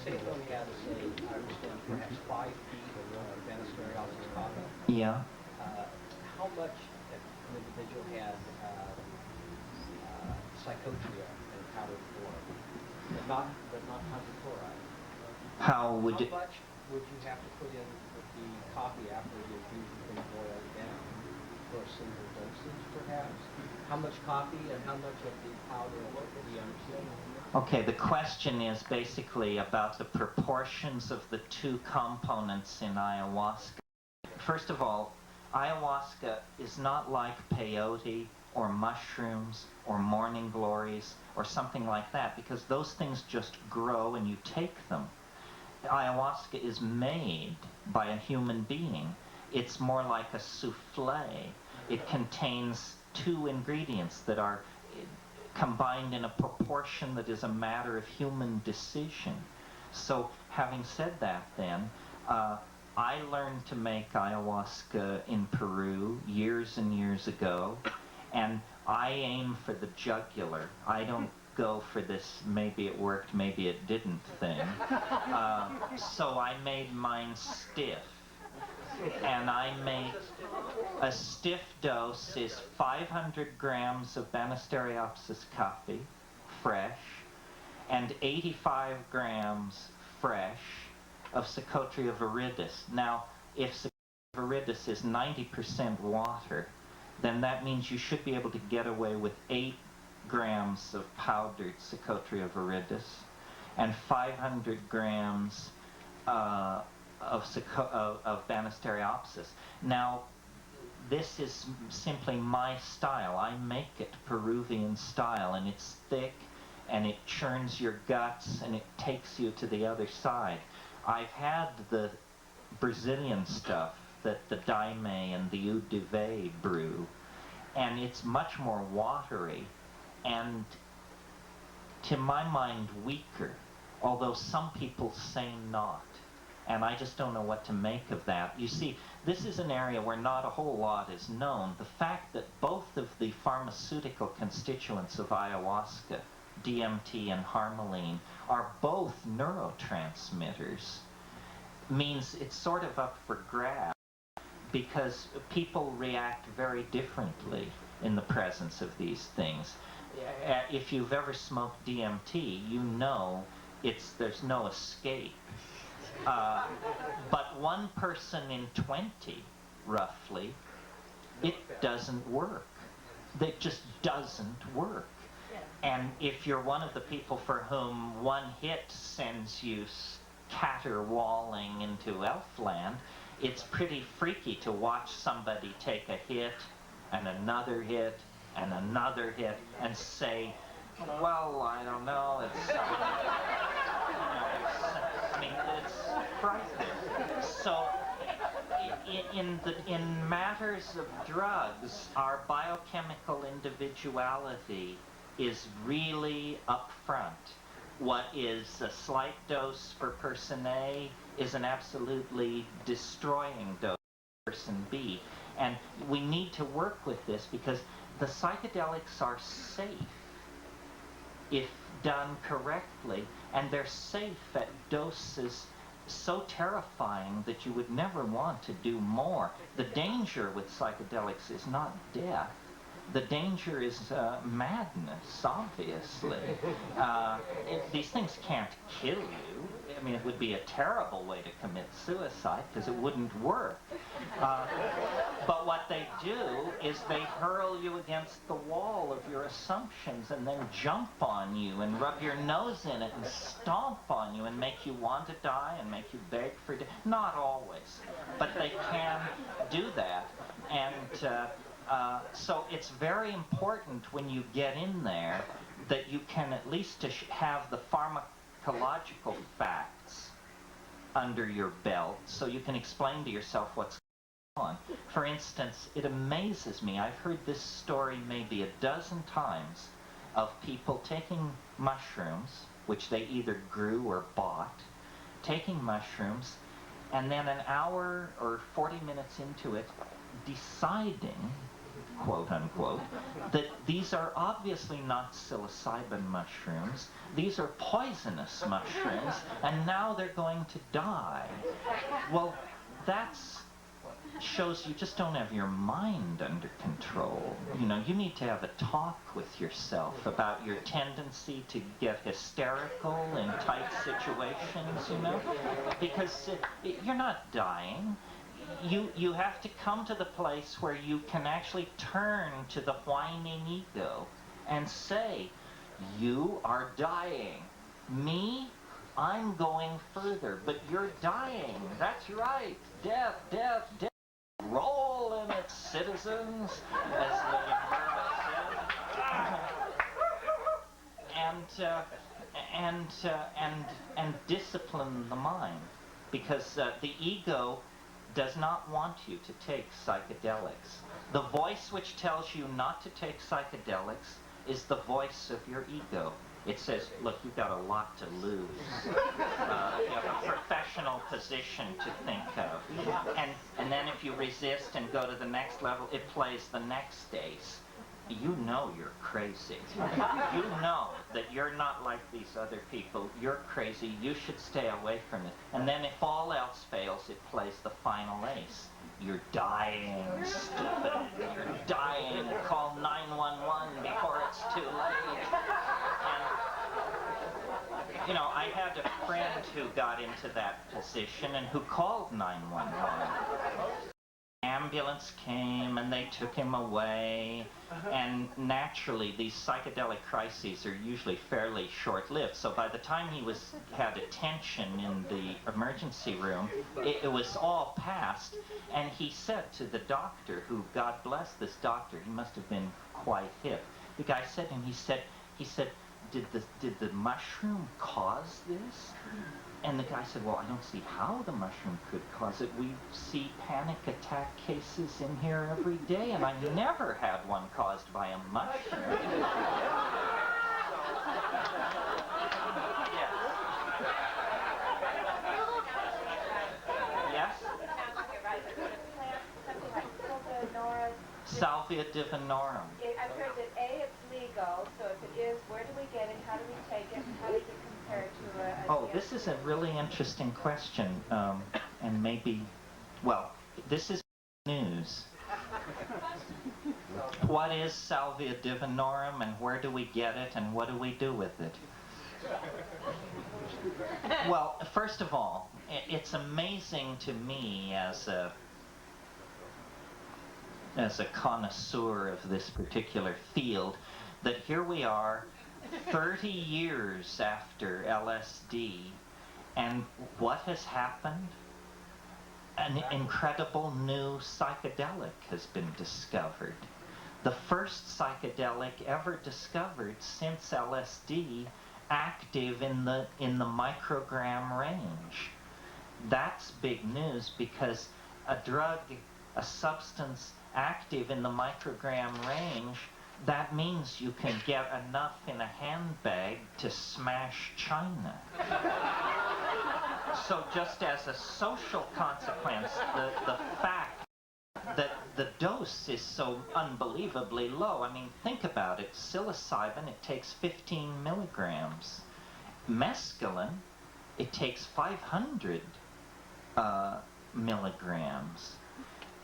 [SPEAKER 8] Say one had, say, I understand, perhaps 5 feet of Banister House's coffee.
[SPEAKER 2] Yeah.
[SPEAKER 8] How much an individual had psychotria in powdered form, but not concentrate?
[SPEAKER 2] How would
[SPEAKER 8] How much would you have to put in with the coffee after you've usually boiled down for a single dosage, perhaps? How much coffee and how much of the powder do you understand?
[SPEAKER 2] Okay, the question is basically about the proportions of the two components in ayahuasca. First of all, ayahuasca is not like peyote or mushrooms or morning glories or something like that, because those things just grow and you take them. Ayahuasca is made by a human being. It's more like a souffle. It contains 2 ingredients that are combined in a proportion that is a matter of human decision. So having said that then, I learned to make ayahuasca in Peru years and years ago, and I aim for the jugular. I don't go for this maybe it worked, maybe it didn't thing. So I made mine stiff. And I make a stiff dose is 500 grams of Banisteriopsis coffee, fresh, and 85 grams fresh of Psychotria viridis. Now, if Psychotria viridis is 90% water, then that means you should be able to get away with 8 grams of powdered Psychotria viridis and 500 grams of Banisteriopsis. Now, this is simply my style. I make it Peruvian style, and it's thick, and it churns your guts, and it takes you to the other side. I've had the Brazilian stuff that the Daime and the Eau de Vie brew, and it's much more watery, and to my mind weaker, although some people say not. And I just don't know what to make of that. You see, this is an area where not a whole lot is known. The fact that both of the pharmaceutical constituents of ayahuasca, DMT and harmaline, are both neurotransmitters means it's sort of up for grabs. because people react very differently in the presence of these things. If you've ever smoked DMT, you know there's no escape. But one person in 20, roughly, it doesn't work. It just doesn't work. And if you're one of the people for whom one hit sends you caterwauling into elfland, it's pretty freaky to watch somebody take a hit and another hit and another hit and say, well, I don't know, it's frightening. So in matters of drugs, our biochemical individuality is really up front. What is a slight dose for person A is an absolutely destroying dose for person B. And we need to work with this because the psychedelics are safe if done correctly, and they're safe at doses so terrifying that you would never want to do more. The danger with psychedelics is not death. The danger is madness, obviously. These things can't kill you. I mean, it would be a terrible way to commit suicide because it wouldn't work. But what they do is they hurl you against the wall of your assumptions and then jump on you and rub your nose in it and stomp on you and make you want to die and make you beg for death. Not always, but they can do that. And so it's very important when you get in there that you can at least have the pharmacological facts under your belt so you can explain to yourself what's going on. For instance, it amazes me, I've heard this story maybe a dozen times, of people taking mushrooms, which they either grew or bought, taking mushrooms, and then an hour or 40 minutes into it, deciding, quote unquote, that these are obviously not psilocybin mushrooms, these are poisonous mushrooms, and now they're going to die. Well, that shows you just don't have your mind under control. You know, you need to have a talk with yourself about your tendency to get hysterical in tight situations, you know, because you're not dying. You have to come to the place where you can actually turn to the whining ego and say, you are dying. Me, I'm going further, but you're dying. That's right. Death, death, death. Roll in it, citizens, as William Burroughs said. And discipline the mind, because the ego does not want you to take psychedelics. The voice which tells you not to take psychedelics is the voice of your ego. It says, look, you've got a lot to lose. You have a professional position to think of. And then if you resist and go to the next level, it plays the next ace. You know you're crazy. You know that you're not like these other people. You're crazy. You should stay away from it. And then if all else fails, it plays the final ace. You're dying, stupid. You're dying. Call 911 before it's too late. And, you know, I had a friend who got into that position and who called 911. Ambulance came and they took him away, and naturally these psychedelic crises are usually fairly short-lived, so by the time he had attention in the emergency room, it was all past. And he said to the doctor, who, God bless this doctor, he must have been quite hip, the guy said to him, he said, did the mushroom cause this? And the guy said, well, I don't see how the mushroom could cause it. We see panic attack cases in here every day, and I never had one caused by a mushroom. Yes? Salvia divinorum.
[SPEAKER 9] I've heard that A, it's legal, so if it is, where do we get it, how do we take it, and how does it compare to a
[SPEAKER 2] Oh, this is a really interesting question, and maybe, well, this is news. What is salvia divinorum, and where do we get it, and what do we do with it? Well, first of all, it's amazing to me as a connoisseur of this particular field that here we are 30 years after LSD, and what has happened? An incredible new psychedelic has been discovered. The first psychedelic ever discovered since LSD, active in the microgram range. That's big news, because a drug, a substance active in the microgram range, that means you can get enough in a handbag to smash China. So just as a social consequence, the fact that the dose is so unbelievably low. I mean, think about it. Psilocybin, it takes 15 milligrams. Mescaline, it takes 500 milligrams.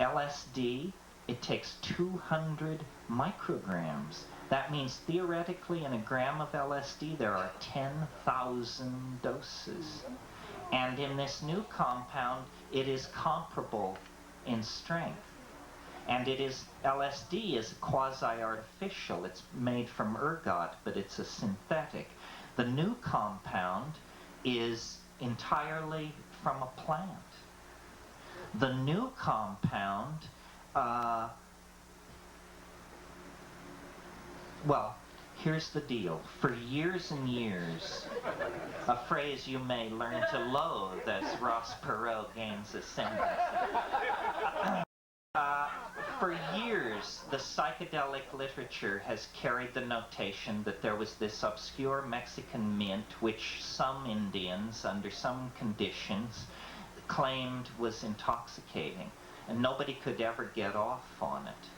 [SPEAKER 2] LSD, it takes 200 micrograms. That means theoretically in a gram of LSD there are 10,000 doses. And in this new compound, it is comparable in strength. And it is, LSD is quasi-artificial. It's made from ergot, but it's a synthetic. The new compound is entirely from a plant. The new compound, well, here's the deal. For years and years, a phrase you may learn to loathe as Ross Perot gains ascendance. For years, the psychedelic literature has carried the notation that there was this obscure Mexican mint which some Indians, under some conditions, claimed was intoxicating, and nobody could ever get off on it.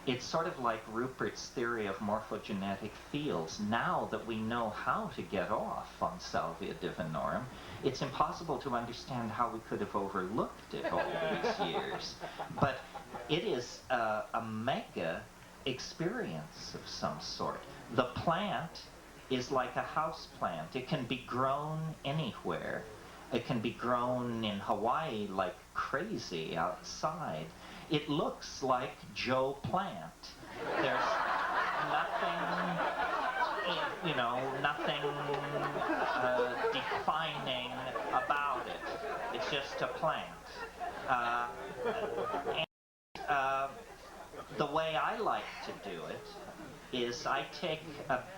[SPEAKER 2] It's sort of like Rupert's theory of morphogenetic fields. Now that we know how to get off on salvia divinorum, it's impossible to understand how we could have overlooked it all these years. But it is a mega experience of some sort. The plant is like a house plant. It can be grown anywhere. It can be grown in Hawaii like crazy outside. It looks like Joe Plant. There's nothing, you know, nothing defining about it. It's just a plant. The way I like to do it is I take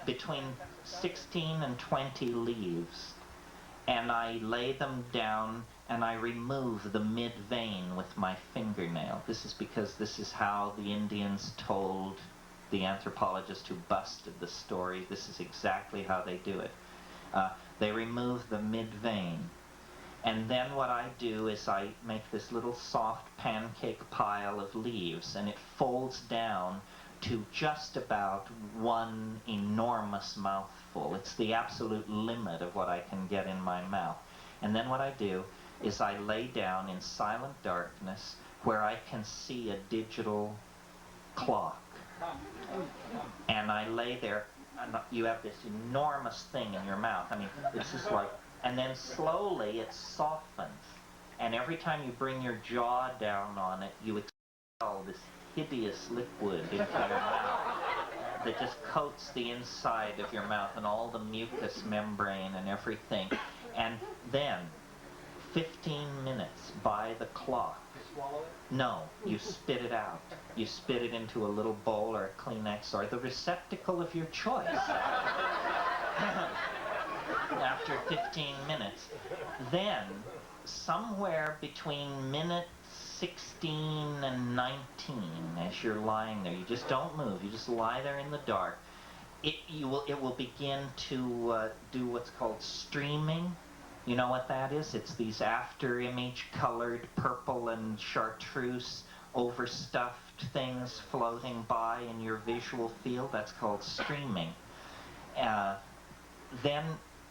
[SPEAKER 2] between 16 and 20 leaves, and I lay them down and I remove the mid-vein with my fingernail. This is because this is how the Indians told the anthropologist who busted the story. This is exactly how they do it. They remove the mid-vein. And then what I do is I make this little soft pancake pile of leaves, and it folds down to just about one enormous mouthful. It's the absolute limit of what I can get in my mouth. And then what I do is I lay down in silent darkness where I can see a digital clock. And I lay there, and you have this enormous thing in your mouth. I mean, it's just like, and then slowly it softens. And every time you bring your jaw down on it, you expel this hideous liquid into your mouth that just coats the inside of your mouth and all the mucous membrane and everything. And then 15 minutes by the clock.
[SPEAKER 8] You swallow it?
[SPEAKER 2] No, you spit it out. You spit it into a little bowl or a Kleenex or the receptacle of your choice. After 15 minutes. Then, somewhere between minute 16 and 19, as you're lying there, you just don't move, you just lie there in the dark, it will begin to do what's called streaming. You know what that is? It's these after-image colored purple and chartreuse overstuffed things floating by in your visual field. That's called streaming. Then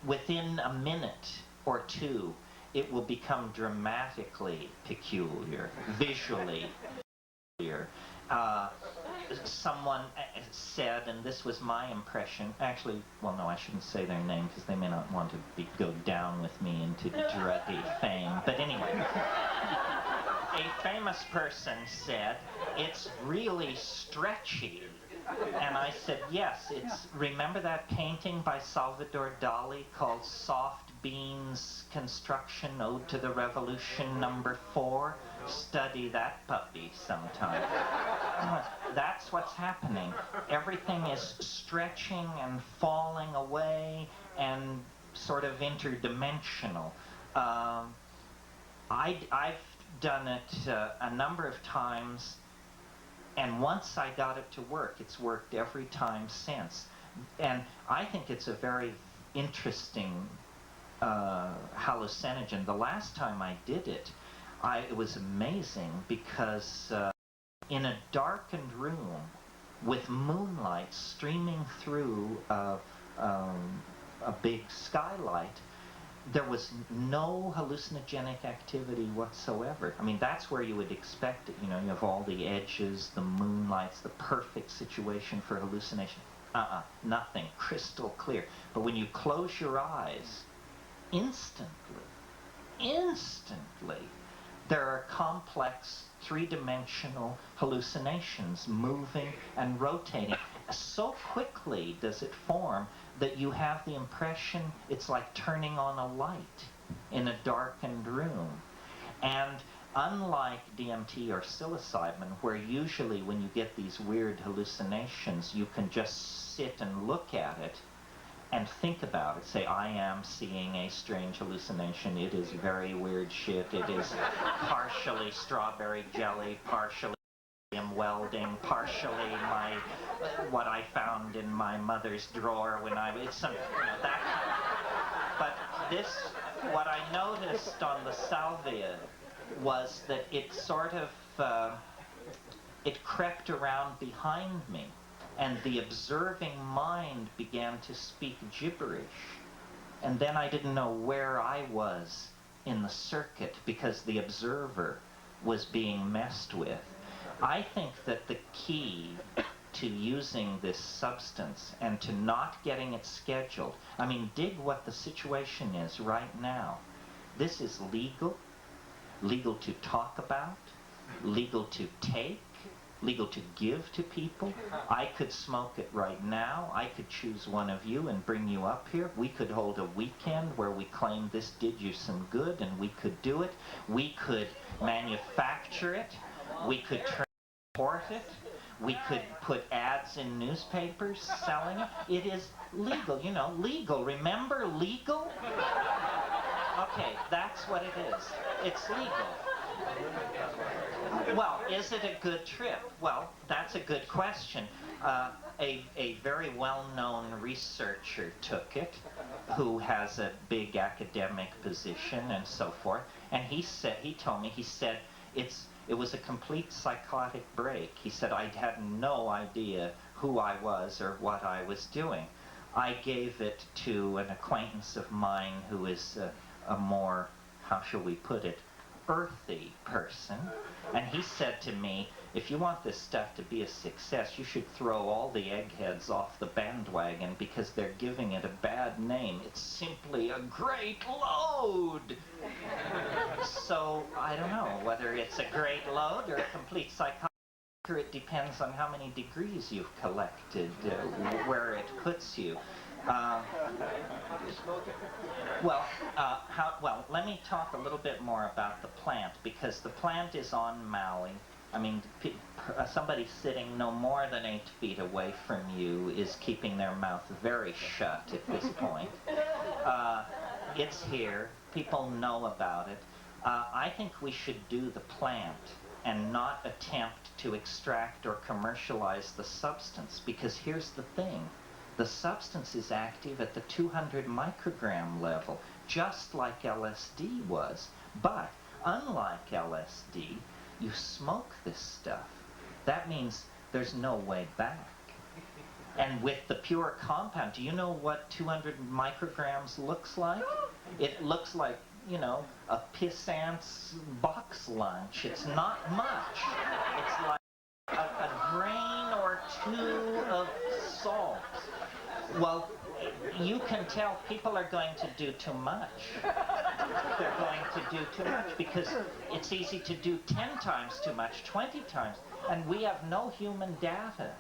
[SPEAKER 2] within a minute or two, it will become dramatically peculiar, visually. earlier. Someone said, and this was my impression, actually, well, no, I shouldn't say their name because they may not want to go down with me into druggy fame. But anyway, a famous person said, it's really stretchy. And I said, yes, it's, remember that painting by Salvador Dali called Soft Beans Construction Ode to the Revolution #4? Study that puppy sometime. That's what's happening. Everything is stretching and falling away and sort of interdimensional. I've done it a number of times, and once I got it to work, it's worked every time since. And I think it's a very interesting hallucinogen. The last time I did it, it was amazing because in a darkened room with moonlight streaming through a big skylight, there was no hallucinogenic activity whatsoever. I mean, that's where you would expect it. You know, you have all the edges, the moonlights, the perfect situation for hallucination. Nothing. Crystal clear. But when you close your eyes, instantly, there are complex, three-dimensional hallucinations moving and rotating. So quickly does it form that you have the impression it's like turning on a light in a darkened room. And unlike DMT or psilocybin, where usually when you get these weird hallucinations, you can just sit and look at it and think about it. Say, I am seeing a strange hallucination. It is very weird shit. It is partially strawberry jelly, partially welding, partially what I found in my mother's drawer when it's some, that. But this, what I noticed on the salvia was that it sort of, it crept around behind me, and the observing mind began to speak gibberish. And then I didn't know where I was in the circuit because the observer was being messed with. I think that the key to using this substance and to not getting it scheduled, I mean, dig what the situation is right now. This is legal to talk about, legal to take, legal to give to people. I could smoke it right now. I could choose one of you and bring you up here. We could hold a weekend where we claim this did you some good, and we could do it. We could manufacture it. We could transport it. We could put ads in newspapers selling it. It is legal, legal. Remember legal? Okay, that's what it is. It's legal. Well, is it a good trip? Well, that's a good question. A very well-known researcher took it, who has a big academic position and so forth, and he told me, it was a complete psychotic break. He said, I had no idea who I was or what I was doing. I gave it to an acquaintance of mine who is a more, how shall we put it, earthy person, and he said to me, if you want this stuff to be a success, you should throw all the eggheads off the bandwagon because they're giving it a bad name. It's simply a great load. So I don't know whether it's a great load or a complete psychotic. It depends on how many degrees you've collected, where it puts you. Well, let me talk a little bit more about the plant, because the plant is on Maui. I mean, somebody sitting no more than 8 feet away from you is keeping their mouth very shut at this point. It's here. People know about it. I think we should do the plant and not attempt to extract or commercialize the substance, because here's the thing. The substance is active at the 200 microgram level, just like LSD was. But unlike LSD, you smoke this stuff. That means there's no way back. And with the pure compound, do you know what 200 micrograms looks like? It looks like, a pissant's box lunch. It's not much. It's like stew of salt. Well, you can tell people are going to do too much. They're going to do too much because it's easy to do 10 times too much, 20 times. And we have no human data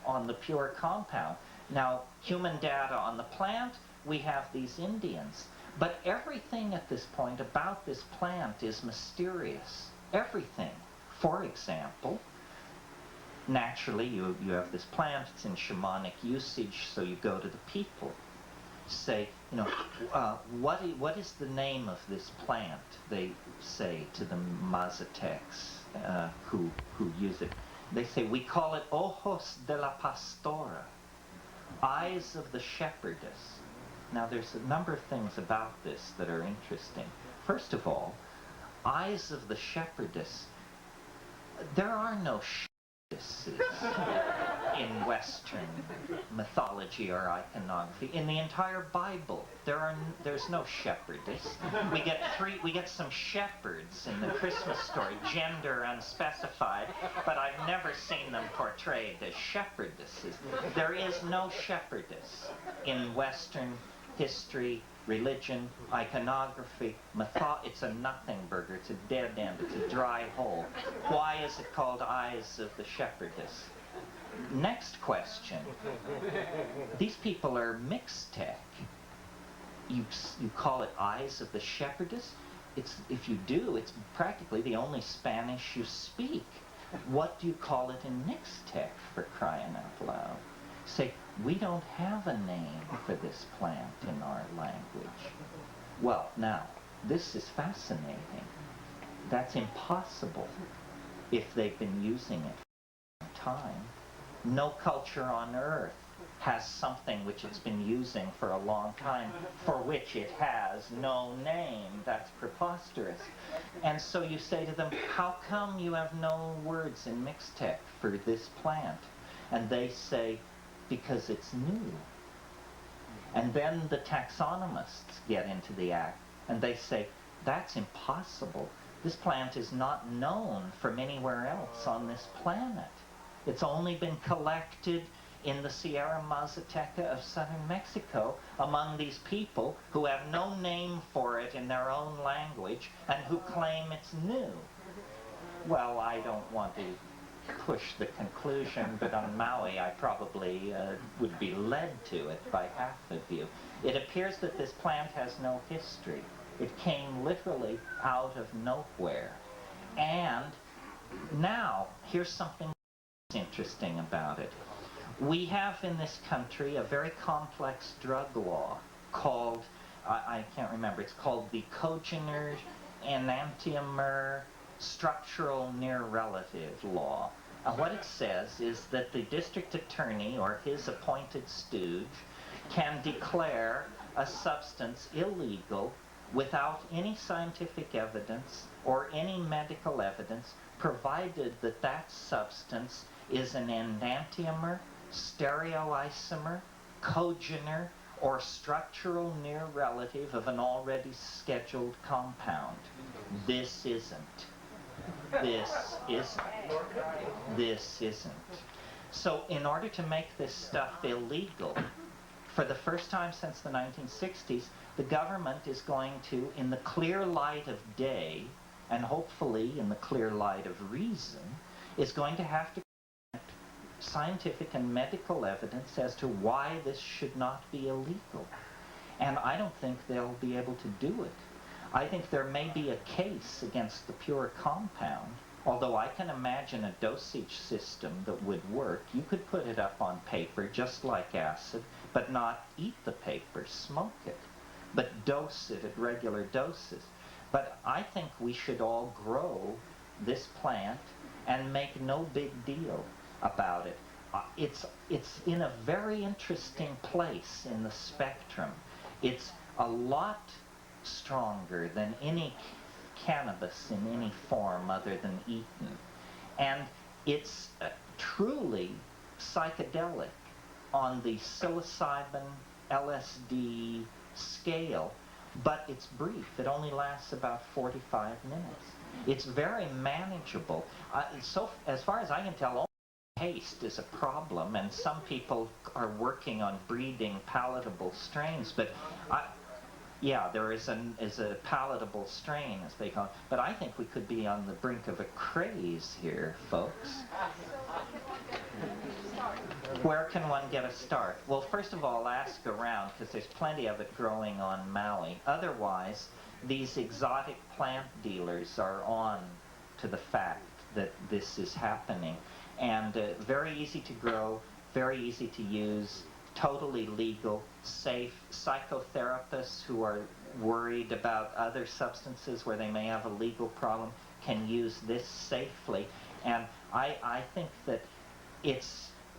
[SPEAKER 2] on the pure compound. Now, human data on the plant, we have these Indians. But everything at this point about this plant is mysterious. Everything. For example, naturally, you have this plant, it's in shamanic usage, so you go to the people. Say, you know, what is the name of this plant? They say to the Mazatecs who use it. They say, we call it ojos de la pastora, eyes of the shepherdess. Now, there's a number of things about this that are interesting. First of all, eyes of the shepherdess. There are no shepherdesses in Western mythology or iconography. In the entire Bible, there's no shepherdess. We get some shepherds in the Christmas story, gender unspecified, but I've never seen them portrayed as shepherdesses. There is no shepherdess in Western history, religion, iconography, it's a nothing burger, it's a dead end, it's a dry hole. Why is it called Eyes of the Shepherdess? Next question. These people are Mixtec. You call it Eyes of the Shepherdess? If you do, it's practically the only Spanish you speak. What do you call it in Mixtec, for crying out loud? Say, we don't have a name for this plant in our language. Well, now, this is fascinating. That's impossible if they've been using it for a long time. No culture on earth has something which it's been using for a long time for which it has no name. That's preposterous. And so you say to them, how come you have no words in Mixtec for this plant? And they say, because it's new. And then the taxonomists get into the act and they say, that's impossible. This plant is not known from anywhere else on this planet. It's only been collected in the Sierra Mazateca of southern Mexico among these people who have no name for it in their own language and who claim it's new. Well, I don't want to push the conclusion, but on Maui I probably would be led to it by half of you. It appears that this plant has no history. It came literally out of nowhere. And now, here's something interesting about it. We have in this country a very complex drug law called, I can't remember, it's called the Cogener Enantiomer Structural Near Relative Law. What it says is that the district attorney or his appointed stooge can declare a substance illegal without any scientific evidence or any medical evidence, provided that that substance is an enantiomer, stereoisomer, cogener, or structural near relative of an already scheduled compound. This isn't. This isn't. This isn't. So in order to make this stuff illegal, for the first time since the 1960s, the government is going to, in the clear light of day, and hopefully in the clear light of reason, is going to have to collect scientific and medical evidence as to why this should not be illegal. And I don't think they'll be able to do it. I think there may be a case against the pure compound, although I can imagine a dosage system that would work. You could put it up on paper just like acid, but not eat the paper, smoke it, but dose it at regular doses. But I think we should all grow this plant and make no big deal about it. It's in a very interesting place in the spectrum. It's a lot stronger than any cannabis in any form other than eaten. And it's truly psychedelic on the psilocybin LSD scale, but it's brief. It only lasts about 45 minutes. It's very manageable. So as far as I can tell, only taste is a problem, and some people are working on breeding palatable strains, but yeah, there is a palatable strain, as they call it. But I think we could be on the brink of a craze here, folks. Where can one get a start? Well, first of all, ask around, because there's plenty of it growing on Maui. Otherwise, these exotic plant dealers are on to the fact that this is happening. And very easy to grow, very easy to use, totally legal, safe. Psychotherapists who are worried about other substances where they may have a legal problem can use this safely. And I think that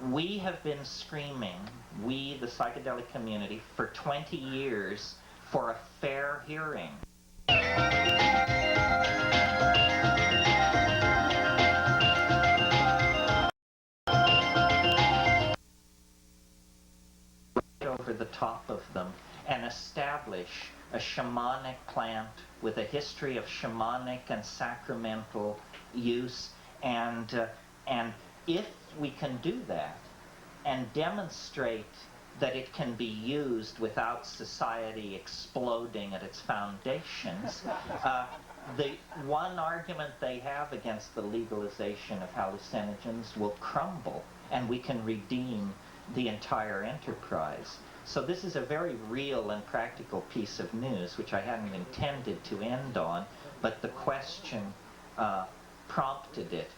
[SPEAKER 2] we have been screaming, we, the psychedelic community, for 20 years for a fair hearing. Over the top of them and establish a shamanic plant with a history of shamanic and sacramental use, and if we can do that and demonstrate that it can be used without society exploding at its foundations, the one argument they have against the legalization of hallucinogens will crumble, and we can redeem the entire enterprise. So this is a very real and practical piece of news, which I hadn't intended to end on, but the question prompted it.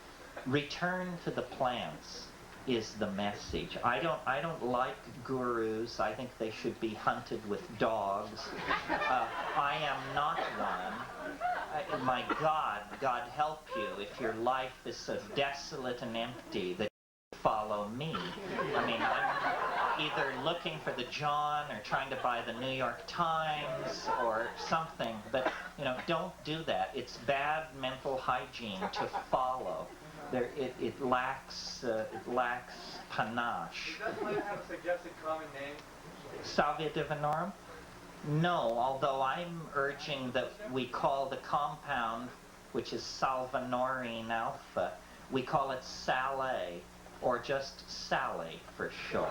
[SPEAKER 2] Return to the plants is the message. I don't like gurus. I think they should be hunted with dogs. I am not one. My God, God help you if your life is so desolate and empty that you follow me. I mean, I'm either looking for the John or trying to buy the New York Times or something, but don't do that. It's bad mental hygiene to follow. It lacks panache.
[SPEAKER 5] Does that plant have a suggested common name?
[SPEAKER 2] Salvia divinorum? No, although I'm urging that we call the compound, which is salvinorin alpha, we call it Salé, or just Sally for short.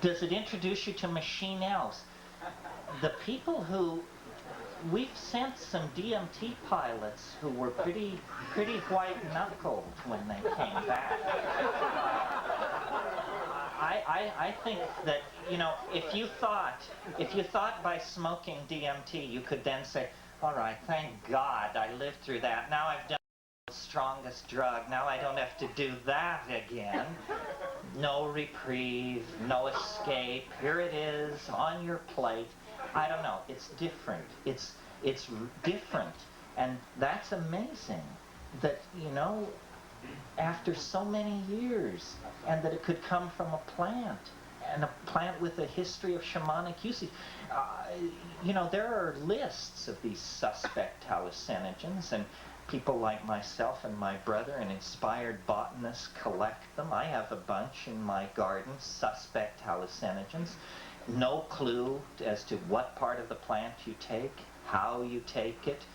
[SPEAKER 2] Does it introduce you to machine elves? The people who we've sent some DMT pilots who were pretty white-knuckled when they came back. I think that, if you thought by smoking DMT you could then say, all right, thank God I lived through that. Now I've done the strongest drug. Now I don't have to do that again. No reprieve, no escape. Here it is on your plate. I don't know. It's different. It's different, and that's amazing. That after so many years, and that it could come from a plant, and a plant with a history of shamanic usage. There are lists of these suspect hallucinogens, and people like myself and my brother, an inspired botanist, collect them. I have a bunch in my garden, suspect hallucinogens. No clue as to what part of the plant you take, how you take it.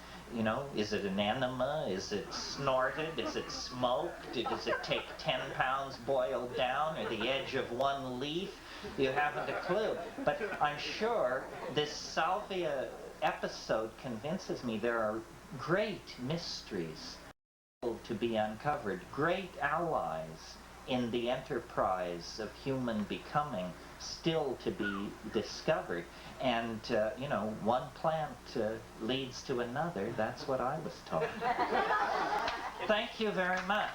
[SPEAKER 2] Is it an enema? Is it snorted? Is it smoked? Does it take 10 pounds boiled down, or the edge of one leaf? You haven't a clue. But I'm sure this salvia episode convinces me there are great mysteries to be uncovered, great allies in the enterprise of human becoming still to be discovered. And, one plant leads to another. That's what I was taught. Thank you very much.